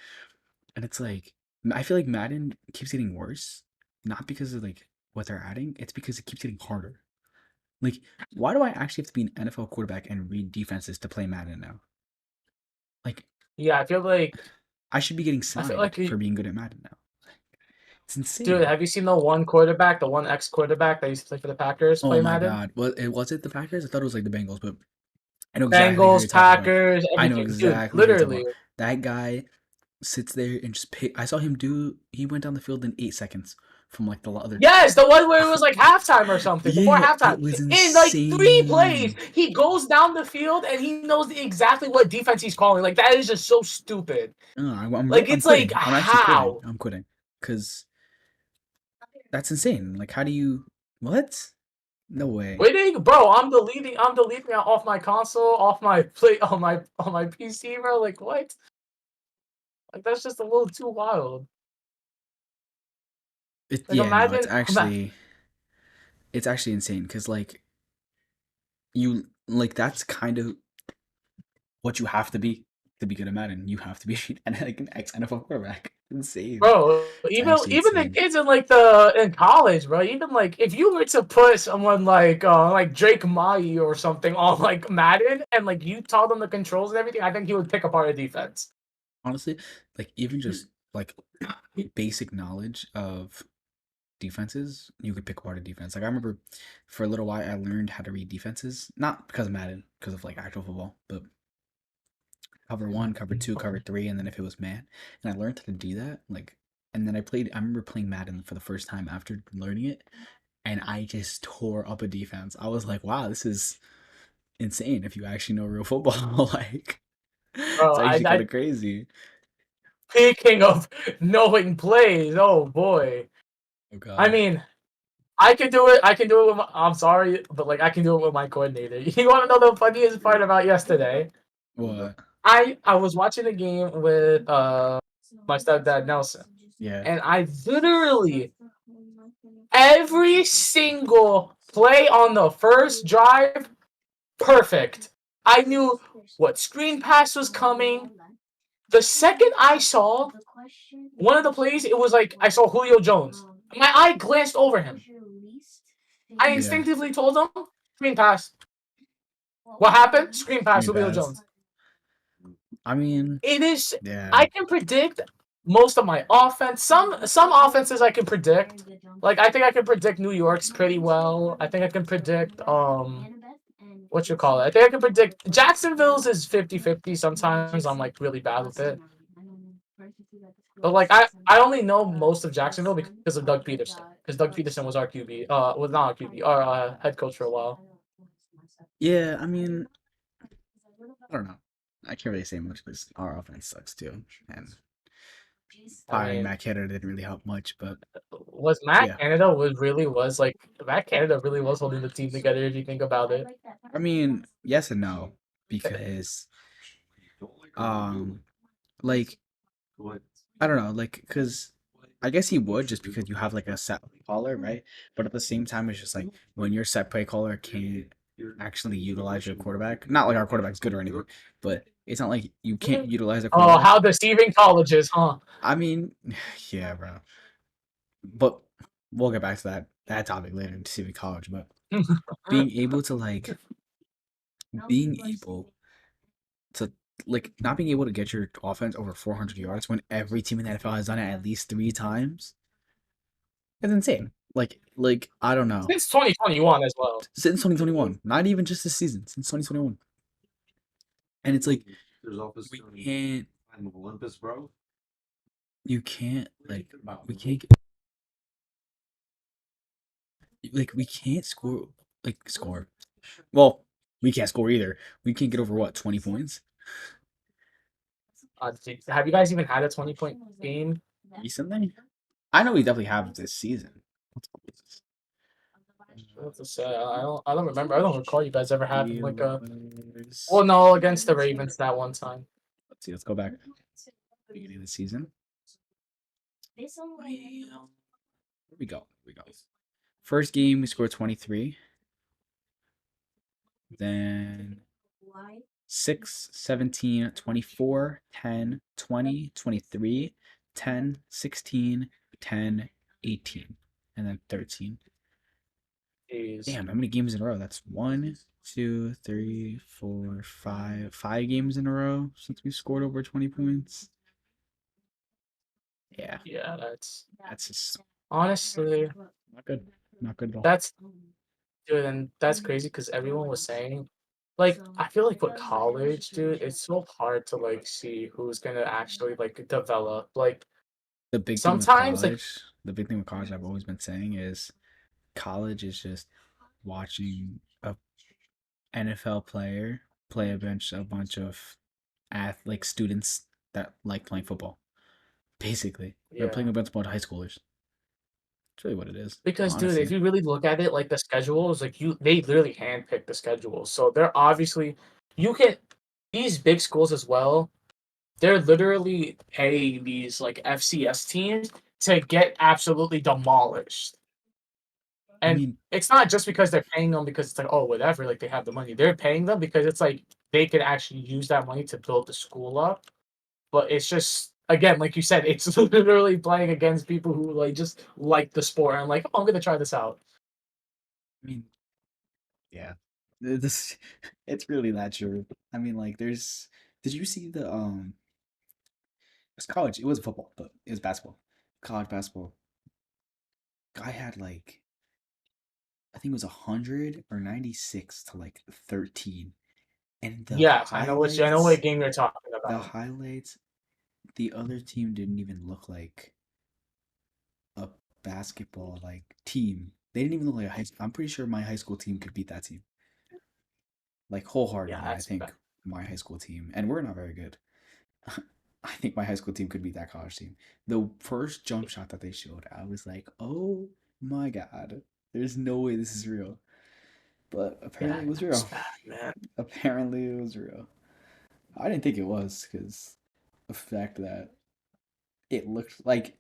And it's like, I feel like Madden keeps getting worse, not because of like what they're adding. It's because it keeps getting harder. Like, why do I actually have to be an NFL quarterback and read defenses to play Madden now? Like, Yeah, I should be getting I feel like slimed for being good at Madden now. It's dude, insane. have you seen the one quarterback, the one ex quarterback that used to play for the Packers Oh play my Madden? god. Was it the Packers? I thought it was like the Bengals, but I know exactly who you're Bengals, talking about. Packers, I know everything. Dude, exactly who you're talking literally. about. That guy sits there and just pick. I saw him do. He went down the field in 8 seconds from like the other. Yes, the one where it was like halftime or something, before Yeah, halftime. it was In like 3 plays, insane. he goes down the field and he knows exactly what defense he's calling. Like that is just so stupid. I'm It's like quitting. I'm actually quitting. how? I'm quitting because that's insane. Like, how do you? What? No way. Waiting, bro. I'm deleting it off my console, off my play, on my PC, bro. Like what? Like that's just a little too wild. Like Yeah, no, imagine. it's actually insane because like you, like, that's kind of what you have to be. to be good at Madden. You have to be like an ex NFL quarterback. Insane. Bro, It's even actually even the insane. kids in in college, bro. Even like if you were to put someone like Drake Maye or something on like Madden and like you taught them the controls and everything, I think he would pick apart a defense. Honestly, like even just like basic knowledge of defenses, you could pick apart a defense. Like I remember for a little while I learned how to read defenses, not because of Madden, because of like actual football, but cover one, cover two, cover three, and then if it was man. And I learned how to do that. Like and then I remember playing Madden for the first time after learning it, and I just tore up a defense. I was like, wow, this is insane if you actually know real football. Like Bro, it's actually kind of crazy. speaking of knowing plays, oh boy. Oh I god. mean, I can do it. I can do it with I'm sorry, but like I can do it with my coordinator. You want to know the funniest part about yesterday? What? I was watching a game with my stepdad Nelson, Yeah. and I literally every single play on the first drive perfect. I knew what screen pass was coming. The second I saw one of the plays, it was like I saw Julio Jones. My eye glanced over him. I Yeah. instinctively told him, screen pass. What happened? Screen pass, Screen Julio pass. Jones. I mean, It is. yeah. I can predict most of my offense. Some offenses I can predict. Like I think I can predict New York's pretty well. I think I can predict what you call it. I think I can predict Jacksonville's is 50-50. Sometimes I'm like really bad with it. But like I only know most of Jacksonville because of Doug Peterson. Because Doug Peterson was our QB. Was not our QB. Our head coach for a while. Yeah, I mean, I don't know. I can't really say much because our offense sucks too. And I firing mean, Matt Canada didn't really help much, but was Matt yeah. Canada was like Matt Canada really was holding the team together if you think about it. I mean, yes and no. Because um like I don't know, like because I guess he would just because you have like a set caller, right? But at the same time, it's just like when your set play caller can't actually utilize your quarterback. Not like our quarterback's good or anything, but it's not like you can't utilize a Oh, quarterback. how deceiving colleges, huh? I mean, yeah, bro. But we'll get back to that topic later to see the college. But being able to like being able to like not being able to get your offense over 400 yards when every team in the NFL has done it at least 3 times is insane. Like I don't know. Since 2021 as well. Since 2021, not even just this season, since 2021, and it's like we can't. You can't we can't we can't score. Well, we can't score either. We can't get over what 20 points Have you guys even had a 20-point game? recently. I know we definitely have this season. What to say? I don't remember. I don't recall you guys ever having like a. Steelers. Well, no, against the Ravens that one time. Let's see. Let's go back. Beginning of the season. Here we go. Here we go. First game we scored 23. Then 6, 17, 24, 10, 20, 23, 10, 16, 10, 18, and then 13. Jeez. Damn, how many games in a row? That's 1, 2, 3, 4, 5. 5 games in a row since we scored over 20 points. Yeah, Yeah, that's just honestly not good. Not good at all. that's dude, and that's crazy because everyone was saying, like, I feel like with college, dude, it's so hard to like see who's gonna actually like develop. Like The big thing with sometimes, like, college, the big thing with college I've always been saying is college is just watching a NFL player play a bunch of like students that like playing football. Basically, they're playing yeah. a bunch of high schoolers. That's really what it is, Because, dude, if honestly. you really look at it, like the schedules, like they literally handpick the schedules. So they're obviously, you can, these big schools as well, they're literally paying these like FCS teams to get absolutely demolished. I And mean, it's not just because they're paying them because it's like, oh, whatever, like they have the money. They're paying them because it's like they could actually use that money to build the school up. But it's just again, like you said, it's literally playing against people who like just like the sport and like, oh, I'm gonna try this out. I mean, yeah, this it's really that true. I mean, like, there's. Did you see the It's college. It was football, but it was basketball. College basketball. Guy had like I think it was 100 or 96 to like 13, and Yes, I know what game you're talking the about. highlights, the other team didn't even look like a basketball like team. They didn't even look like a high. I'm pretty sure my high school team could beat that team. Like Yeah, wholeheartedly, I that's think my high school team, and we're not very good. I think my high school team could beat that college team. The first jump shot that they showed, I was like, "Oh my god, there's no way this is real." But yeah, apparently it was that's real. bad, man. Apparently it was real. I didn't think it was because the fact that it looked like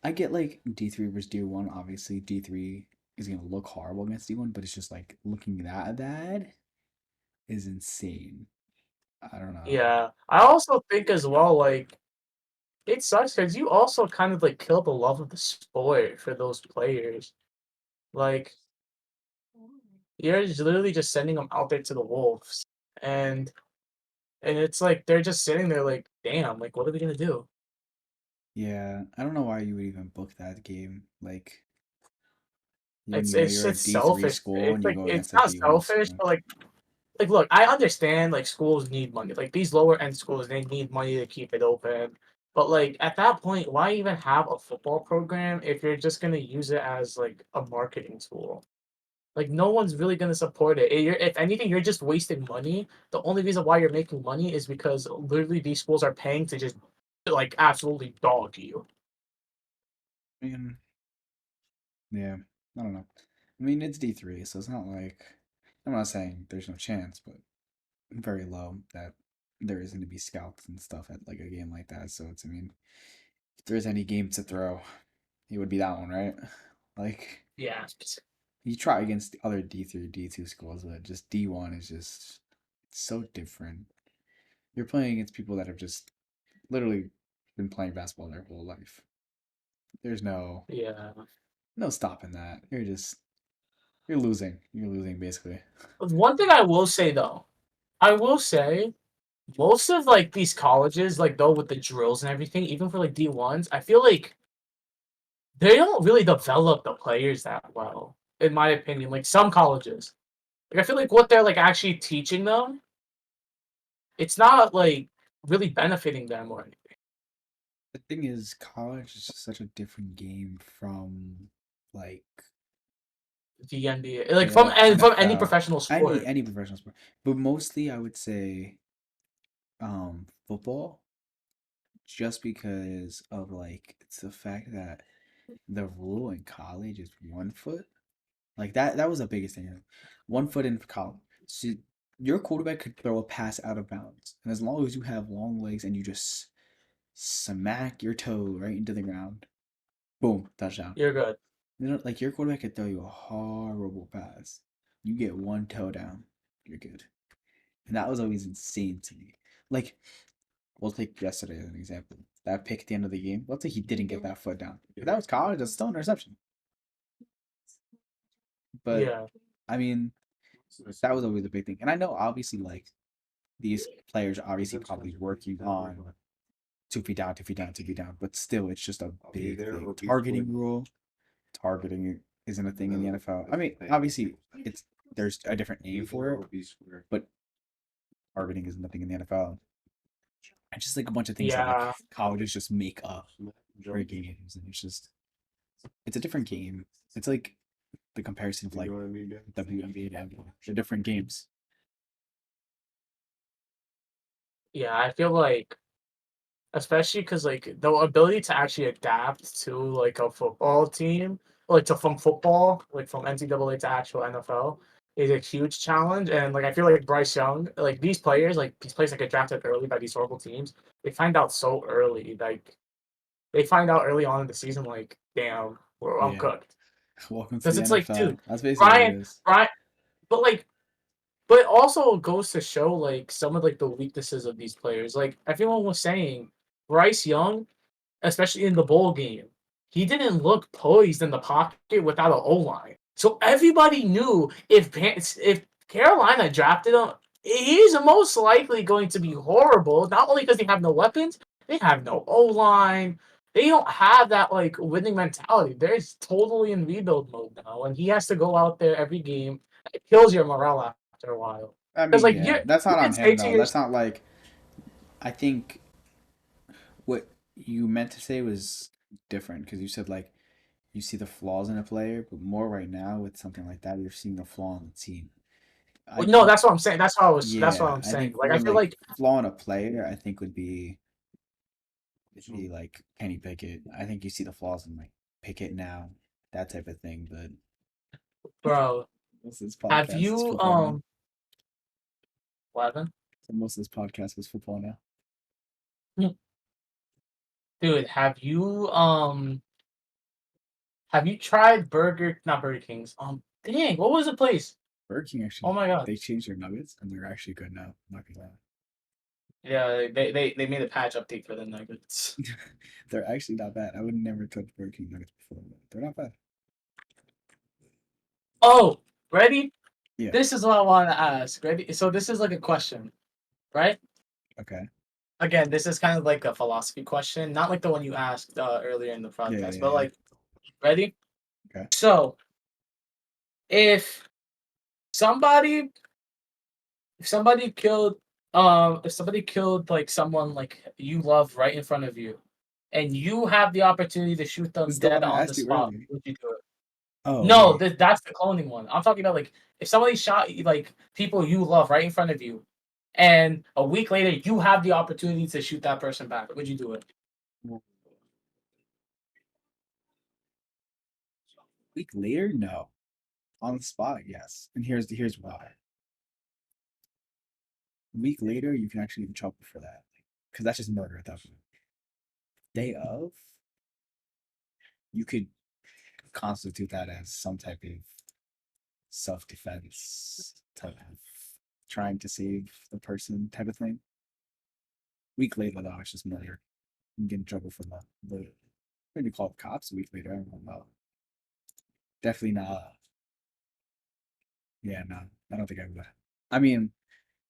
I get like D3 versus D1. Obviously, D3 is gonna look horrible against D1, but it's just like looking that bad is insane. I don't know. Yeah, I also think as well, like it sucks because you also kind of like kill the love of the sport for those players. Like you're just literally just sending them out there to the wolves, and it's like they're just sitting there like, damn, like what are we gonna do? Yeah, I don't know why you would even book that game. Like, when It's you know it's you're a it's D3 selfish. school It's and you like go it's against a not D1 selfish, school. but like look, I understand like schools need money. Like these lower end schools, they need money to keep it open. But like at that point, why even have a football program if you're just gonna use it as like a marketing tool? Like no one's really gonna support it. If anything, you're just wasting money. The only reason why you're making money is because literally these schools are paying to just like absolutely dog you. I mean, yeah, I don't know. I mean, it's D3, so it's not like I'm not saying there's no chance, but very low that there isn't to be scouts and stuff at like a game like that. So it's, I mean, if there's any game to throw, it would be that one, right? Like, Yeah, you try against the other D3, D2 schools, but just D1 is just it's so different. You're playing against people that have just literally been playing basketball their whole life. There's yeah. no stopping that. You're losing. You're losing basically. One thing I will say though, I will say most of like these colleges, like though with the drills and everything, even for like D1s, I feel like they don't really develop the players that well, in my opinion. Like some colleges, like I feel like what they're like actually teaching them, it's not like really benefiting them or anything. The thing is, college is just such a different game from like The NBA, like the from any NFL, professional sport. any professional sport, but mostly I would say football, just because of like it's the fact that the rule in college is 1 foot. Like that was the biggest thing. 1 foot in college. So your quarterback could throw a pass out of bounds. And as long as you have long legs and you just smack your toe right into the ground, boom, touchdown. You're good. You know, like your quarterback could throw you a horrible pass. You get one toe down, you're good. And that was always insane to me. Like, we'll take yesterday as an example. That pick at the end of the game. Let's say he didn't get that foot down. If that was college, that's still an interception. But Yeah, I mean, that was always a big thing. And I know obviously like these players are obviously probably working on 2 feet down, 2 feet down, 2 feet down, but still it's just a big thing. Targeting rule, targeting isn't a thing in the NFL. I mean, obviously it's there's a different name for it, but targeting isn't a thing in the NFL. And just like a bunch of things that like yeah, colleges just make up for games, and it's a different game. It's like the comparison of like WNBA and NBA. They're different games. yeah. I feel like especially because like the ability to actually adapt to like a football team, like to from football, like from NCAA to actual NFL, is a huge challenge. And like I feel like Bryce Young, like these players that get drafted early by these horrible teams, they find out so early. Like they find out early on in the season, like damn, I'm Yeah. cooked. Welcome to Because the it's like, NFL. dude, That's basically what it Brian, is. Brian, but like But it also goes to show like some of like the weaknesses of these players. Like everyone was saying, Bryce Young, especially in the bowl game, he didn't look poised in the pocket without an O line. So everybody knew if Carolina drafted him, he's most likely going to be horrible. Not only because they have no weapons, they have no O line. They don't have that like winning mentality. They're totally in rebuild mode now, and he has to go out there every game. It kills your morale after a while. I Because mean, like yeah, that's you not can on say him to though. your That's not like I think what you meant to say was different because you said like you see the flaws in a player, but more right now with something like that, you're seeing the flaw in the team. I well, no, think, that's what I'm saying. That's what I was. That's what yeah, I'm I saying. think Like I more feel like like flaw in a player. I think would be like Kenny Pickett. I think you see the flaws in like Pickett now, that type of thing. But bro, most of this have podcast is you football now. what happened? So most of this podcast is football now. Dude, have you tried not Burger King's? Dang, what was the place? Burger King Oh actually my god. they changed their nuggets and they're actually good now. I'm not gonna lie. Yeah, they made a patch update for the Nuggets. They're actually not bad. I would never touch Burger King nuggets before. But they're not bad. Oh, ready? Yeah. This is what I want to ask. Ready? So this is like a question, right? Okay. Again, this is kind of like a philosophy question, not like the one you asked earlier in the Yeah. podcast, Yeah. but Yeah. like, ready? Okay. So if somebody if somebody killed like someone like you love right in front of you and you have the opportunity to shoot them This is the dead one I on the asked you spot, earlier. would you do it? Oh No, wait. that's the cloning one. I'm talking about like if somebody shot like people you love right in front of you and a week later you have the opportunity to shoot that person back, would you do it? Week later, no. On the spot, yes. And here's why. Week later, you can actually get in trouble for that because that's just murder at that point. Day of, you could constitute that as some type of self-defense type of trying to save the person type of thing. Week later, though, it's just murder. You can get in trouble for that. But maybe call the cops a week later. I don't know. Definitely not. Yeah, no, I don't think I would. I mean,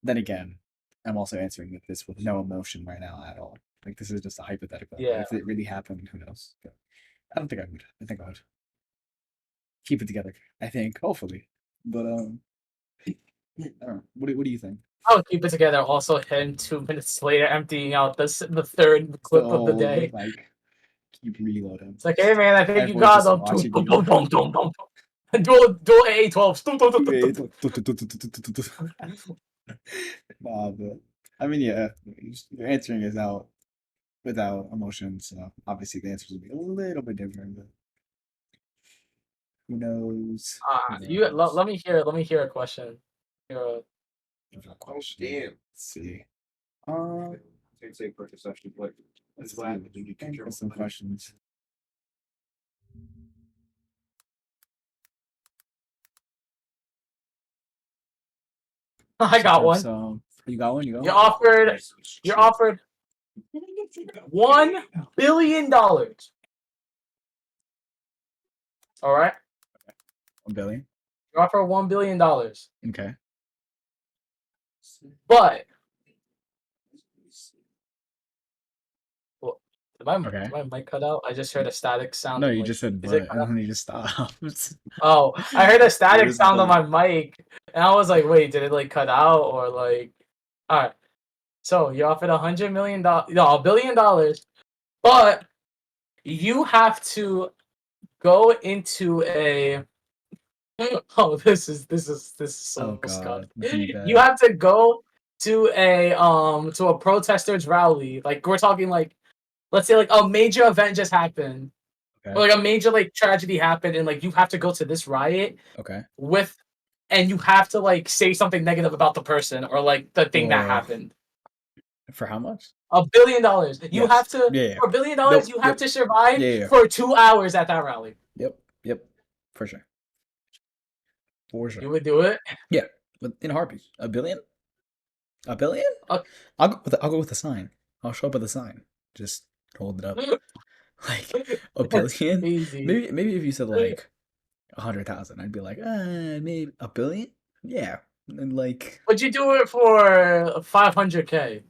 then again, I'm also answering this with no emotion right now at all. Like this is just a hypothetical. Yeah. If it really happened, who knows? But I don't think I would. I think I would keep it together. I think, hopefully. But I don't know. What do you think? I'll keep it together. Also, him 2 minutes later emptying out the third The clip of the whole day. like keep reloading. It's like, hey man, I think you Everyone's got just them. watching you. Dual A12. Yeah, nah, but I mean, yeah, you're answering is out without emotion, so obviously the answers would be a little bit different. But who knows? Who You knows? let me hear a question. Hear Different question. Damn. Let's see. Um, let's see. Think of some questions. I got one. So you got one. You got You're one. offered. You're offered $1 billion. All right. 1 billion. You're offered $1 billion. Okay. But well, Okay. did my mic cut out? I just heard a static sound. No, I'm you like, just said is it but, cut and out? then you just stopped. Oh, I heard a It static was sound on but. my mic, and I was like, wait, did it like cut out or like? All right. So you offered $100 million, no, $1 billion, but you have to go into a. Oh, this is Oh so God, scuffed. it's gonna be You bad. have to go to a protesters rally. Like we're talking like, let's say like a major event just happened, or Okay. like a major like tragedy happened, and like you have to go to this riot Okay. with, and you have to like say something negative about the person or like the thing that Whoa. happened. For how much? $1 billion. You have Yes. to Yeah. Yeah. for $1 billion. Nope. You have Yep. to survive Yeah. Yeah. for 2 hours at that rally. Yep. Yep. For sure. For You sure. would do it. Yeah. But in a heartbeat, a billion, a billion. Okay. I'll go with a sign. I'll show up with a sign. Just hold it up. Like a That's billion. crazy. Maybe if you said like 100,000, I'd be like, maybe a billion. Yeah, and like, Would you do it for 500K?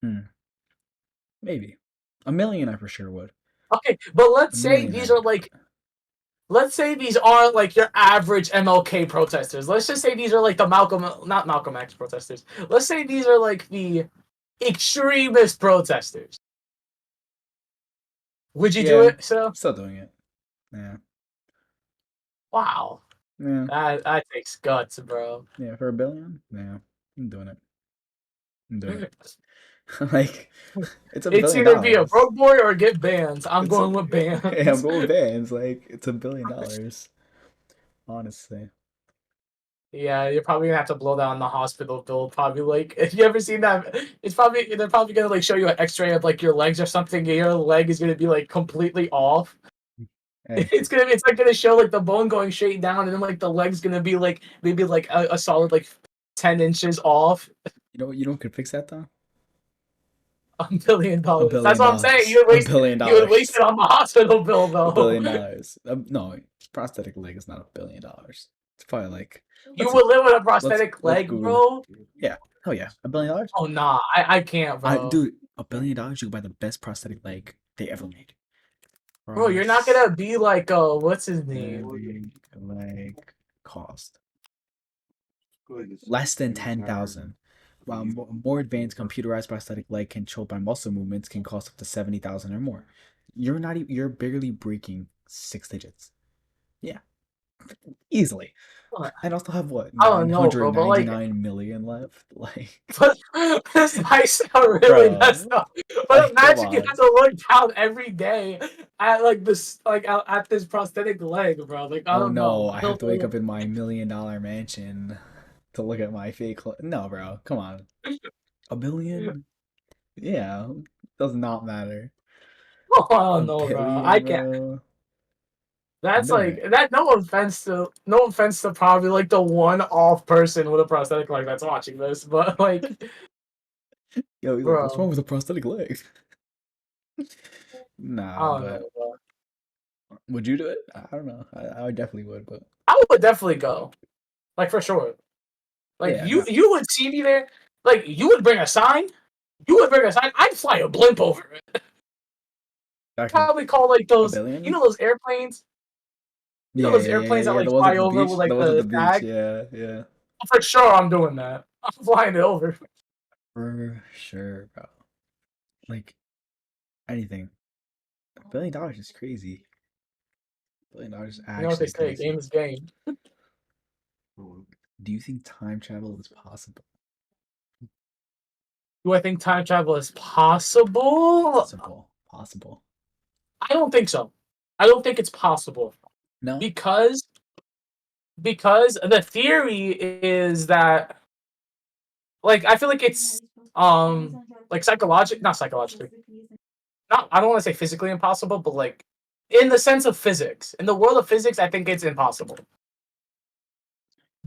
hmm, maybe a million. I for sure would. Okay, but A let's say million, these I'd are do it. like, let's say these aren't like your average MLK protesters. Let's just say these are like the not Malcolm X protesters. Let's say these are like the extremist protesters. Would you do Yeah, it? So, still doing it. Yeah, wow, yeah, that takes guts, bro. yeah. For a billion, yeah, I'm doing it. I'm doing it. Like, it's a It's billion either be a dollars. broke boy or get bans. I'm It's going with yeah, I'm bans. going with bands. Like, it's $1 billion. Honestly. Yeah, you're probably gonna have to blow down the hospital bill. Probably like, if you ever seen that, it's probably they're probably gonna like show you an X-ray of like your legs or something. And your leg is gonna be like completely off. Hey, It's like gonna show like the bone going straight down, and then like the leg's gonna be like maybe like a solid like 10 inches off. you know what could fix that though? $1 billion. A That's billion what I'm saying. dollars. A billion You would waste dollars. it on the hospital bill A though. billion dollars. No, prosthetic leg is not $1 billion. It's probably like, You let's see. would live with a Let's prosthetic let's leg, Google. bro. Yeah, hell yeah, $1 billion. Oh nah, I can't, bro. Dude, $1 billion. You can buy the best prosthetic leg they ever made. Bro, you're not gonna Prosthetic be like what's his name? leg cost less than 10,000. While more advanced computerized prosthetic leg controlled by muscle movements can cost up to 70,000 or more. You're barely breaking 6 digits. Yeah, easily. And I'll still have what, I nine don't know, hundred bro, but ninety like, nine million left? Like, but this might sound really messed bro, up. But like, come imagine you have on. to look down every day at like this, like at this prosthetic leg, bro. Like I Oh don't know. no, I have to wake up in my $1 million mansion to look at my fake. No, bro, come on. A billion? Yeah, does not matter. Oh, I A don't know, bro. I billion, can't. bro. I'm That's doing like it. that. No offense to probably like the one-off person with a prosthetic leg that's watching this, but like, Yo, he's like, what's wrong bro, with a prosthetic leg? I Nah, don't but know, bro. would you do it? I don't know. I definitely would, but I would definitely go, like for sure. Like yeah, no. you would see me there. Like you would bring a sign. You would bring a sign. I'd fly a blimp over it. Exactly. Probably call like A those. You billion? know those airplanes. You know Yeah, those yeah, yeah, airplanes that yeah. like The ones at fly the over with beach. like The ones at the the beach. tag. Yeah, yeah. For sure, I'm doing that. I'm flying it over. For sure, bro. Like anything. $1 billion is crazy. $1 is You know what they actually say? crazy. Game is game. Do you think time travel is possible? Do I think time travel is possible? Possible. I don't think so. I don't think it's possible No? because the theory is that like I feel like it's like psychological, not psychologically, not I don't want to say physically impossible, but like in the sense of physics, in the world of physics, I think it's impossible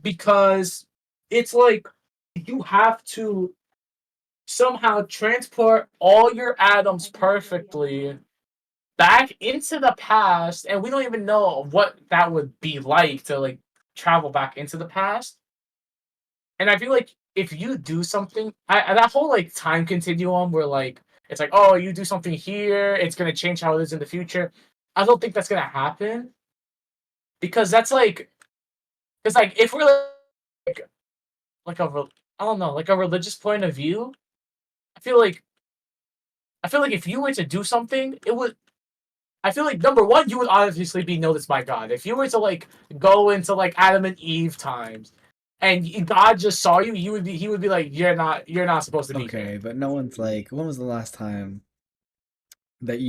because it's like you have to somehow transport all your atoms perfectly back into the past, and we don't even know what that would be like to like travel back into the past. And I feel like if you do something, that whole like time continuum where like it's like, oh, you do something here, it's gonna change how it is in the future. I don't think that's gonna happen because that's like, because like if we're like I don't know, like a religious point of view, I feel like I feel like if you were to do something, it would. I feel like number one, you would obviously be noticed by God. If you were to like go into like Adam and Eve times, and God just saw you, he would be like, you're not supposed to be here. Okay, but no one's like, when was the last time that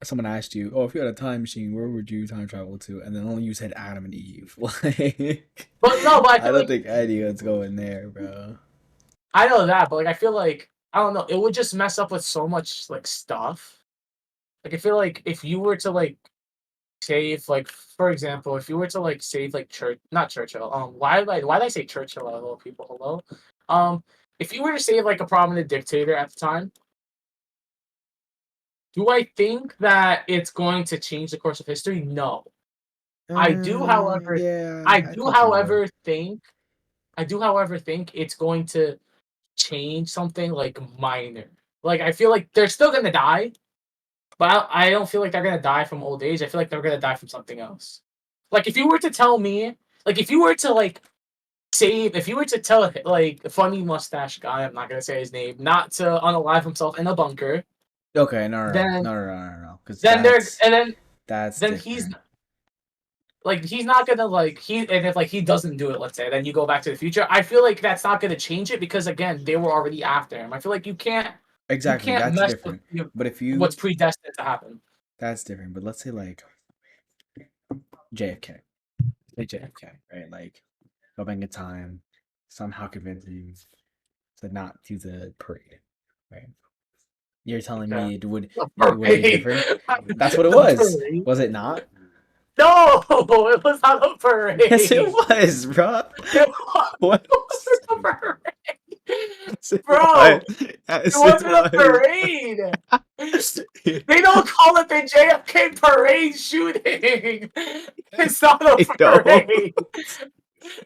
someone asked you, oh, if you had a time machine, where would you time travel to? And then only you said Adam and Eve. Like, But no, but I I feel don't like think anyone's going there, bro. I know that, but like I feel like I don't know, it would just mess up with so much like stuff. Like I feel like if you were to like save like for example, if you were to like save like Church not Churchill, why did I say Churchill out of all people? Hello? Um if you were to save like a prominent dictator at the time, do I think that it's going to change the course of history? No. I do, however, Yeah, I I do, think you would. however, think it's going to change something like minor. Like I feel like they're still gonna die, but I don't feel like they're gonna die from old age. I feel like they're gonna die from something else. Like if you were to tell me, like if you were to like save, if you were to tell like a funny mustache guy, I'm not gonna say his name, not to unalive himself in a bunker, Okay, no, no, no, then no, no, no, no, because then they're and that's then he's different. like he's not gonna like he and if like he doesn't do it, let's say, then you go back to the future. I feel like that's not gonna change it because again, they were already after him. I feel like you Exactly, can't that's mess with different. But if what's you, predestined to happen. that's different. But let's say like JFK, say JFK, right? Like go back in time, somehow convince you to not do the parade, right? You're telling Okay. me The it would be parade. different? That's what it The was. parade. Was it not? No, it was not a Yes, it parade. was, bro. It was, What? it wasn't a parade. Yes, it Bro, was. it Yes, it wasn't a was. parade. They don't call it the JFK parade shooting. It's not a I know. parade.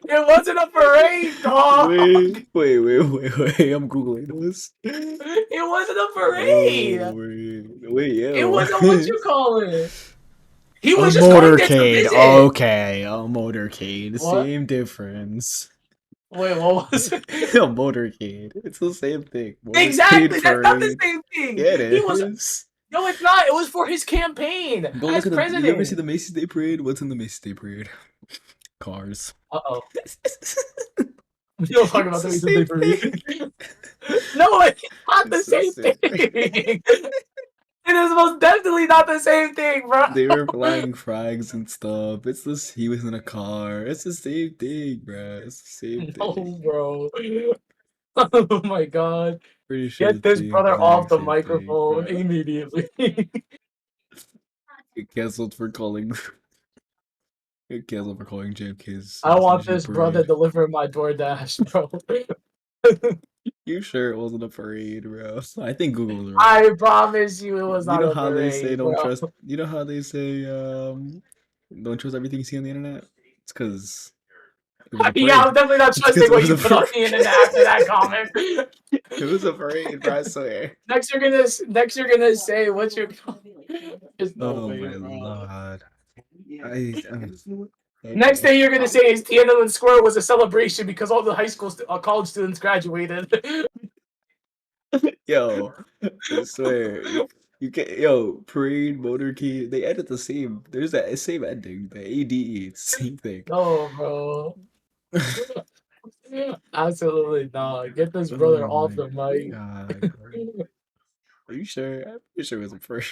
It wasn't a parade, dog. Wait. I'm googling this. It wasn't a Oh parade. wait, It yo. wasn't what you call it. He A was just going there to motorcade. visit. Okay, a motorcade. What? Same difference. Wait, what was it? A motorcade. It's the same thing. Motorcade Exactly. That's not the parade. same thing. Yeah, it He was is. no, it's not. It was for his campaign Go as look at the. You ever see president. the Macy's Day Parade? What's in the Macy's Day Parade? Cars. Uh oh. It's We don't talk about the the reason same they thing. parade. No, it's not the It's the same same thing. thing. It is most definitely not the same thing, bro. They were flying flags and stuff. It's this. He was in a car. It's the same thing, bro. It's the same thing. No, bro. Oh my god. Pretty sure Get it's this the brother off exact the same thing, microphone bro. immediately. Get canceled for calling. Get canceled for calling JFK's I want assassination this brother parade. delivering my DoorDash, bro. You sure it wasn't a parade, bro? I think Google was right. I promise you it was You not know a how they say parade, don't bro. trust. You know how they say don't trust everything you see on the internet. It's because it was a Yeah, parade. I'm definitely not It's because trusting it what was you a put on parade. the internet after that comment. It was a parade, bro. I swear. Next you're gonna say what you. There's no Oh way, my bro. lord. I Next okay. thing you're gonna say is Tiananmen Square was a celebration because all the college students graduated. Yo, I swear. You can yo parade motorcade. They edit the same. There's that same ending. The ADE. It's the same thing. No, bro. Absolutely not. Get this Oh brother off my the mic. god, bro. Are you sure? I'm pretty sure it was a parade.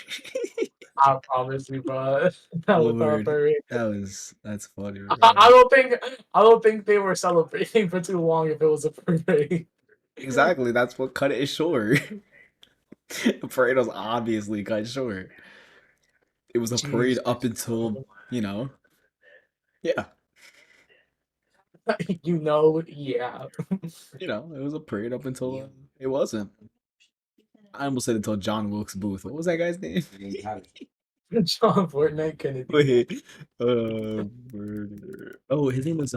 I promise you, bro. That was not a Lord, parade. that's funny, I, bro. I don't think they were celebrating for too long if it was a parade. Exactly, that's what cut it short. The parade was obviously cut short. It was a parade Jesus, up until, bro. you know, yeah, You know, yeah. it was a parade up until it wasn't. I almost said until John Wilkes Booth. What was that guy's name? John Fortnite Kennedy. Wait, murder. Oh, his name was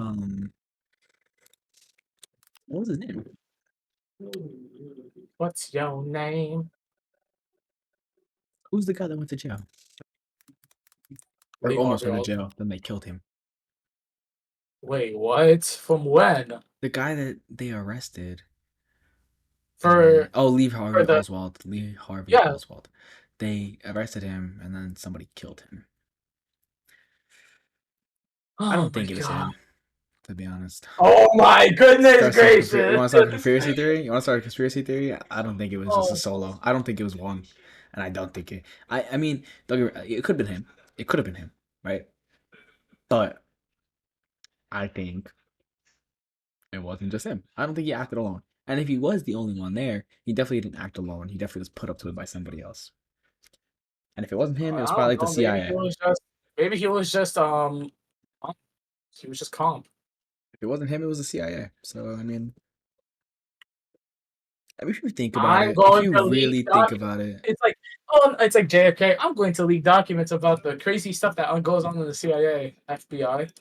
what was his name? What's your name? Who's the guy that went to jail or Lee almost Harvey went to Oswald. jail? Then they killed him. Wait, what? From when? The guy that they arrested, and then For Lee for Harvey the Oswald. Lee Harvey yeah. Oswald. They arrested him, and then somebody killed him. I Oh don't my think it was god. him, to be honest. Oh my goodness You gracious. want to start a conspiracy theory? You want to start a conspiracy theory? I don't think it was just a Oh, solo. I don't think it was one, and I don't think it. I mean, don't get it could have been him. It could have been him, right? But I think it wasn't just him. I don't think he acted alone. And if he was the only one there, he definitely didn't act alone. He definitely was put up to it by somebody else. And if it wasn't him, it was I probably don't like the know. Maybe it CIA. was just. Maybe he was just he was just calm. If it wasn't him, it was the CIA. So I mean, if you think about I'm it, if going you to leak really think documents. about it, It's like, oh, it's like JFK. I'm going to leak documents about the crazy stuff that goes on in the CIA, FBI. if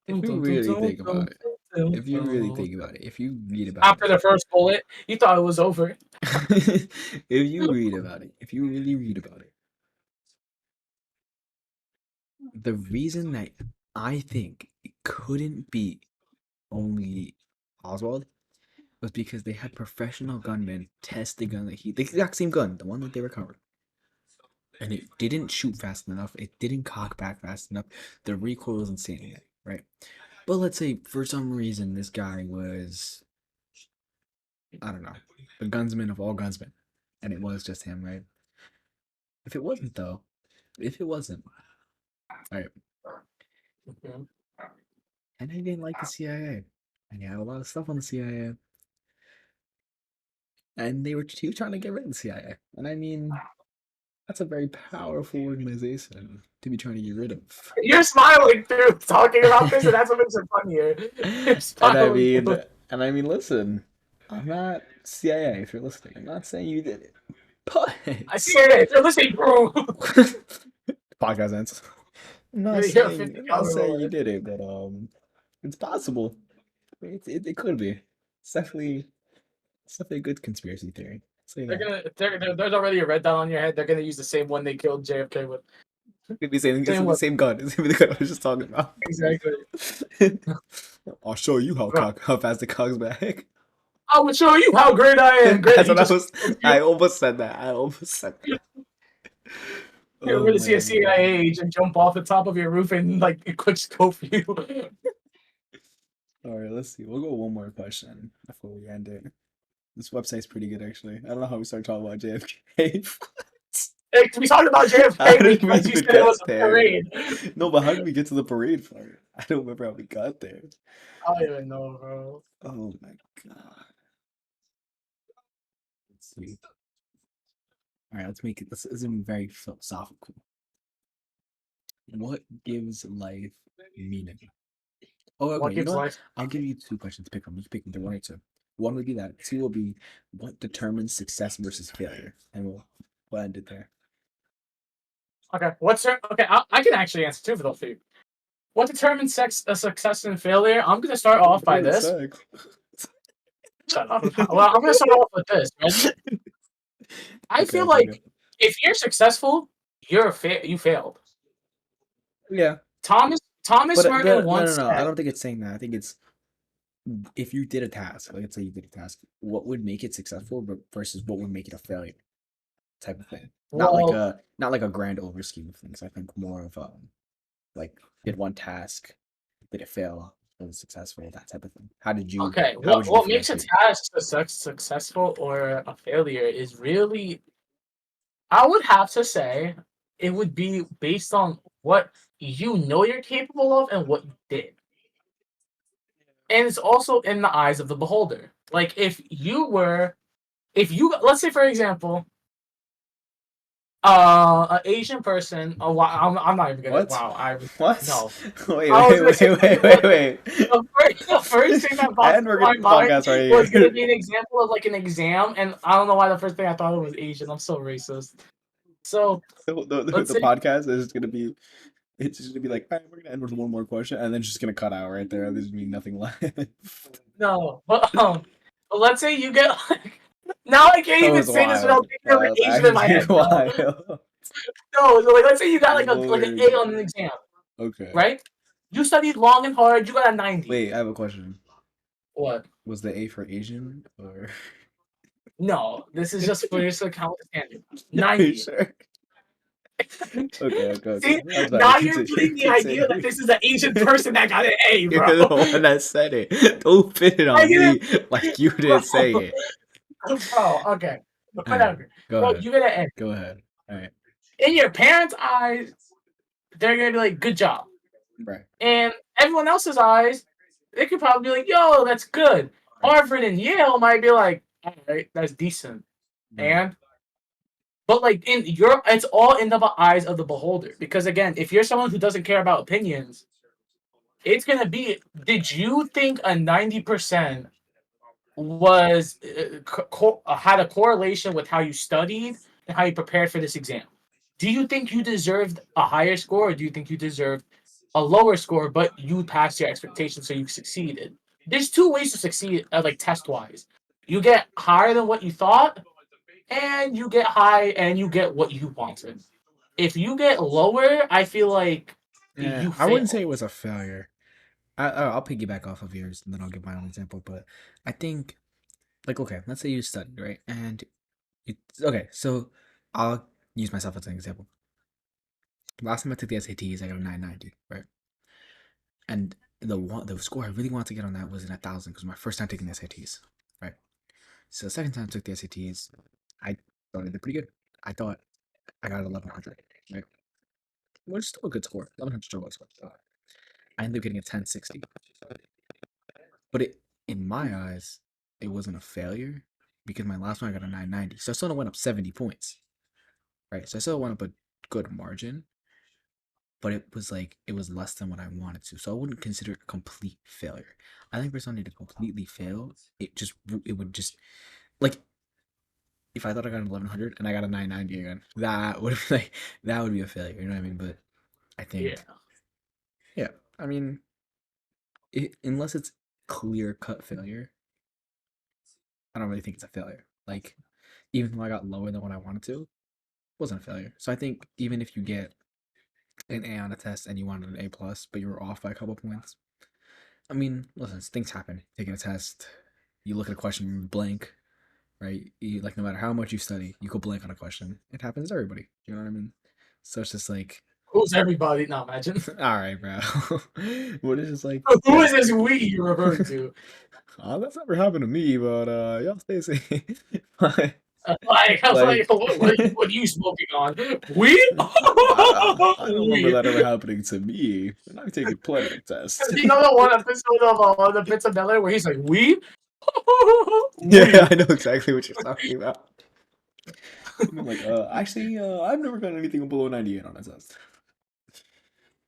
Dun, you dun, dun, really dun, think about dun, it, dun, if you really dun. think about it, if you read about After it, the first bullet, you thought it was over. if you read about it, if you really read about it, the reason that I think it couldn't be only Oswald was because they had professional gunmen test the gun the exact same gun, the one that they recovered. And it didn't shoot fast enough. It didn't cock back fast enough. The recoil was insane, right? But let's say for some reason this guy was, I don't know, the gunsman of all gunsmen, and it was just him, right? If it wasn't though, if it wasn't, all right, Mhm. and I didn't like the CIA, and he had a lot of stuff on the CIA, and he was trying to get rid of the CIA, and I mean that's a very powerful organization to be trying to get rid of. You're smiling through talking about this, and that's what makes it funnier. You're and I smiling mean, through. listen, I'm not CIA if you're listening. I'm not saying you did it, but I see it. If you're listening, bro. podcast ends. You're a 50 I'm not caliber saying you bullet. did it, but it's possible. It could be. It's definitely a good conspiracy theory. Say that. There's already a red dot on your head. They're gonna use the same one they killed JFK with. It'd be saying it's Same the one. same gun. It's gonna be the gun I was just talking about. Exactly. I'll show you Bro, how fast it comes back. I will show you how great I am. Great. That's He what I just was. kills you. I almost said that. You're Oh gonna see a my CIA god. agent jump off the top of your roof and like quick scope you. All right, let's see. We'll go one more question before we end it. This website's pretty good, actually. I don't know how we started talking about JFK. Hey, we talked about How JFK did we because you even said it was get a there? parade. No, but how did we get to the parade part? I don't remember how we got there. I don't even know, bro. Oh my god. Let's see. All right, let's make it. Let's be very philosophical. What gives life meaning? Oh, okay. What You know gives what? life? I'll give you two questions. Pick them. You pick the one or two. One would be that. Two will be what determines success versus failure, and we'll end it there. Okay, okay? I can actually answer two for those for you. What determines a success and failure? I'm gonna start off by Determines this. sex. Shut up. Well, I'm gonna start off with this. Ready? I Okay, feel okay, okay. like if you're successful, you failed. Yeah, Thomas but Merton no, no, once no. I said, don't think it's saying that. I think it's if you did a task. Like, let's say you did a task. What would make it successful, but versus what would make it a failure, type of thing. "Well, Not like a grand over scheme of things. I think more of like did one task, did it fail, was it successful, that type of thing. okay, How would you what makes a differentiate? task successful or a failure is really, I would have to say, it would be based on what you know you're capable of and what you did. And it's also in the eyes of the beholder. Like if you, let's say for example, an Asian person. Oh, wow, I'm not even gonna. What? Wow, I was What? no. Wait, I was wait, gonna say wait, wait, wait, wait. the first thing that popped And into we're my gonna mind podcast right was gonna here. be an example of like an exam, and I don't know why the first thing I thought of was Asian. I'm so racist. So let's The say podcast is just gonna be it's just gonna be like, all right, we're gonna end with one more question, and then just gonna cut out right there. There's gonna be nothing left. no, but let's say you get like now I can't That even was say this without wild. thinking of That an was Asian in my actually head, bro. wild. No, so like let's say you got like an Lord. A on an exam, Okay. right? You studied long and hard. You got a 90. Wait, I have a question. What? Was the A for Asian or No, this is just for just to count the standard. are you 90. sure? Okay, okay, okay. See, That's fine. now you're Continue. putting the idea that Continue. this is an Asian person that got an A, You're bro. the one that said it. Don't pin it I on didn't, me like you didn't say bro. it. Bro, okay. All right, Whatever. go Bro, ahead. you get an A. Go ahead. All right. In your parents' eyes, they're gonna be like, good job. Right. And everyone else's eyes, they could probably be like, yo, that's good. Right. Harvard and Yale might be like, all right, that's decent. Right. And But like in your, it's all in the eyes of the beholder. Because again, if you're someone who doesn't care about opinions, it's gonna be. Did you think a 90% was had a correlation with how you studied and how you prepared for this exam? Do you think you deserved a higher score, or do you think you deserved a lower score, but you passed your expectations, so you succeeded? There's two ways to succeed, like test wise. You get higher than what you thought, and you get high and you get what you wanted. If you get lower, I feel like Yeah, you I wouldn't say failed. it was a failure. I'll piggyback off of yours and then I'll give my own example. But I think, like, okay, let's say you studied, right? And okay, so I'll use myself as an example. Last time I took the SATs, I got a 990, right? And the score I really wanted to get on that was in 1,000 because my first time taking the SATs, right? So the second time I took the SATs, I thought I did pretty good. I thought I got 1,100, right? Which is still a good score. 1,100 still a good score. I ended up getting a 1060. But in my eyes, it wasn't a failure because my last one I got a 990. So I still went up 70 points, right? So I still went up a good margin, but it was less than what I wanted to. So I wouldn't consider it a complete failure. I think for somebody to completely fail, it would just like if I thought I got an 1100 and I got a 990 again, that would be like that would be a failure. You know what I mean? But I Yeah. think yeah, I mean, unless it's clear cut failure, I don't really think it's a failure. Like even though I got lower than what I wanted to, it wasn't a failure. So I think even if you get an A on a test and you wanted an A plus, but you were off by a couple points, I mean, listen, things happen. Taking a test, you look at a question, you blank, right? You, like no matter how much you study, you could blank on a question. It happens to everybody. You know what I mean? So it's just like, Who's everybody? Now imagine. all right, bro. What is just like, Who yeah. is this we you're referring to? That's never happened to me, but y'all stay safe. But, Like, I was like, like, what are you smoking on? We? I don't remember We. that ever happening to me, and I've taken plenty of tests. You know the one episode of the Prince of Bel Air where he's like, we? Yeah, We. I know exactly what you're talking about. I mean, like, actually, I've never gotten anything below 98 on a test.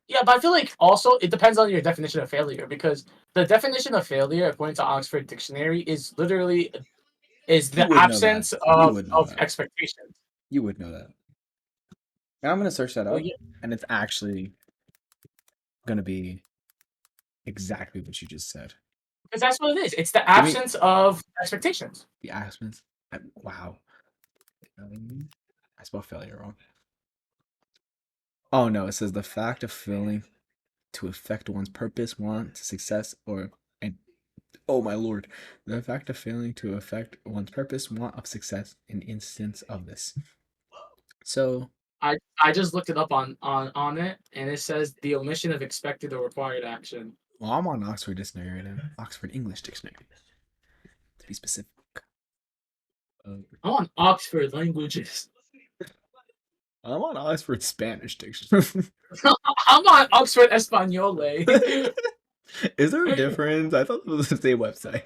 Yeah, but I feel like also it depends on your definition of failure because the definition of failure, according to Oxford Dictionary, is literally is You the would know that. absence You would know of that. expectations. You would know that. And I'm gonna search that Well, up, yeah, and it's actually gonna be exactly what you just said. because that's what it is. It's the Give me absence of expectations. the aspens. Wow. I spelled failure wrong. Oh no, it says the fact of failing to affect one's purpose, want, success, or and oh my lord, the fact of failing to affect one's purpose, want of success, an instance of this. So, I just looked it up on it, and it says the omission of expected or required action. well, I'm on Oxford Dictionary right now. Oxford English Dictionary, to be specific. I'm on Oxford Languages. I'm on Oxford Spanish Dictionary. I'm on Oxford Espanole. Is there a difference? I thought it was the same website.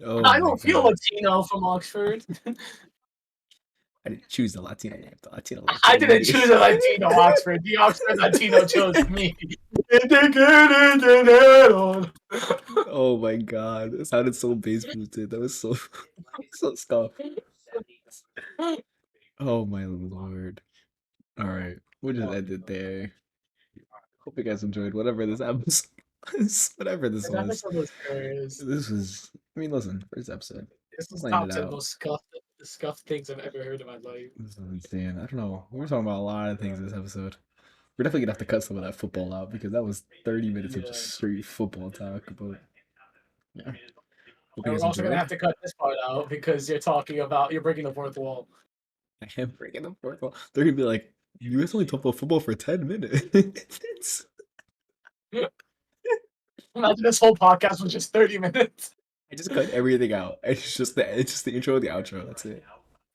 Oh I my don't feel god. Latino from Oxford. I didn't choose the Latino name. The Latino name I chose didn't me. choose a Latino Oxford. The Oxford Latino chose me. Oh my god. That sounded so bass boosted. That was so so scuff. Oh my lord. Alright. We'll just end it there. Hope you guys enjoyed whatever this episode whatever this This was. episode was hilarious. This was I mean listen, first episode. This is Planned top it 10 out. most scuffed things I've ever heard in my life. This is insane. I don't know. We were talking about a lot of things this episode. We're definitely gonna have to cut some of that football out because that was 30 minutes of Yeah. just straight football talk. But yeah, hope you And guys we're also gonna enjoyed. have to cut this part out because you're breaking the fourth wall. I am breaking the fourth wall. They're gonna be like, "You guys only talk about football for 10 minutes." Imagine this whole podcast was just 30 minutes. I just cut everything out. It's just the intro and the outro. That's it.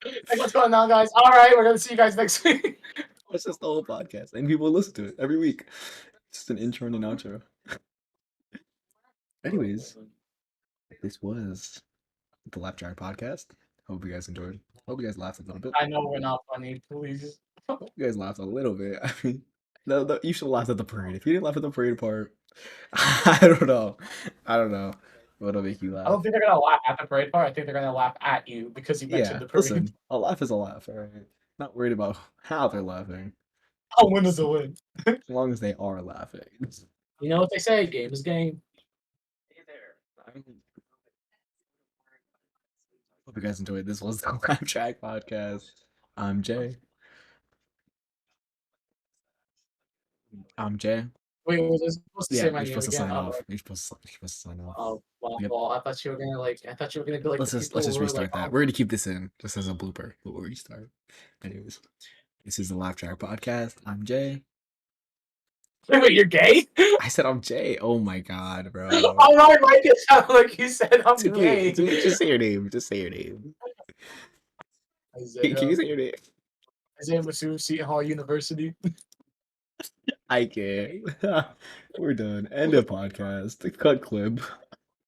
Like, what's going on, guys? All right, we're gonna see you guys next week. It's just the whole podcast, and people listen to it every week. It's just an intro and an outro. Anyways, this was the Left Jar Podcast. Hope you guys enjoyed. Hope you guys laughed a little bit. I know we're not funny. Please. You guys laughed a little bit. I mean, no, you should have laughed at the parade. If you didn't laugh at the parade part, I don't know. I don't know what'll make you I laugh. don't think they're gonna laugh at the parade part. I think they're gonna laugh at you because you mentioned Yeah, the parade. listen, a laugh is a laugh. All right, not worried about how they're laughing, A win is a win. as long as they are laughing. You know what they say? Game is game. Hope you guys enjoyed. This was the Clap Track Podcast. I'm Jay. I'm Jay. Wait, was I supposed to Yeah, say my you're name supposed to again? sign Oh, off. You're supposed to sign off. oh, well, Yep. I thought you were gonna be like Let's the just people who were restart like, that. oh, We're gonna keep this in just as a blooper. We'll restart. Anyways, this is the Laugh Track Podcast. I'm Jay. wait, you're gay? I said I'm Jay. Oh my god, bro. All right, Mike. It sounded like you said I'm To gay. me, just say your name. Just say your name. Can you Isaiah, say your name? Isaiah Masood, Seton Hall University. I can't. We're done. End of podcast. Cut clip.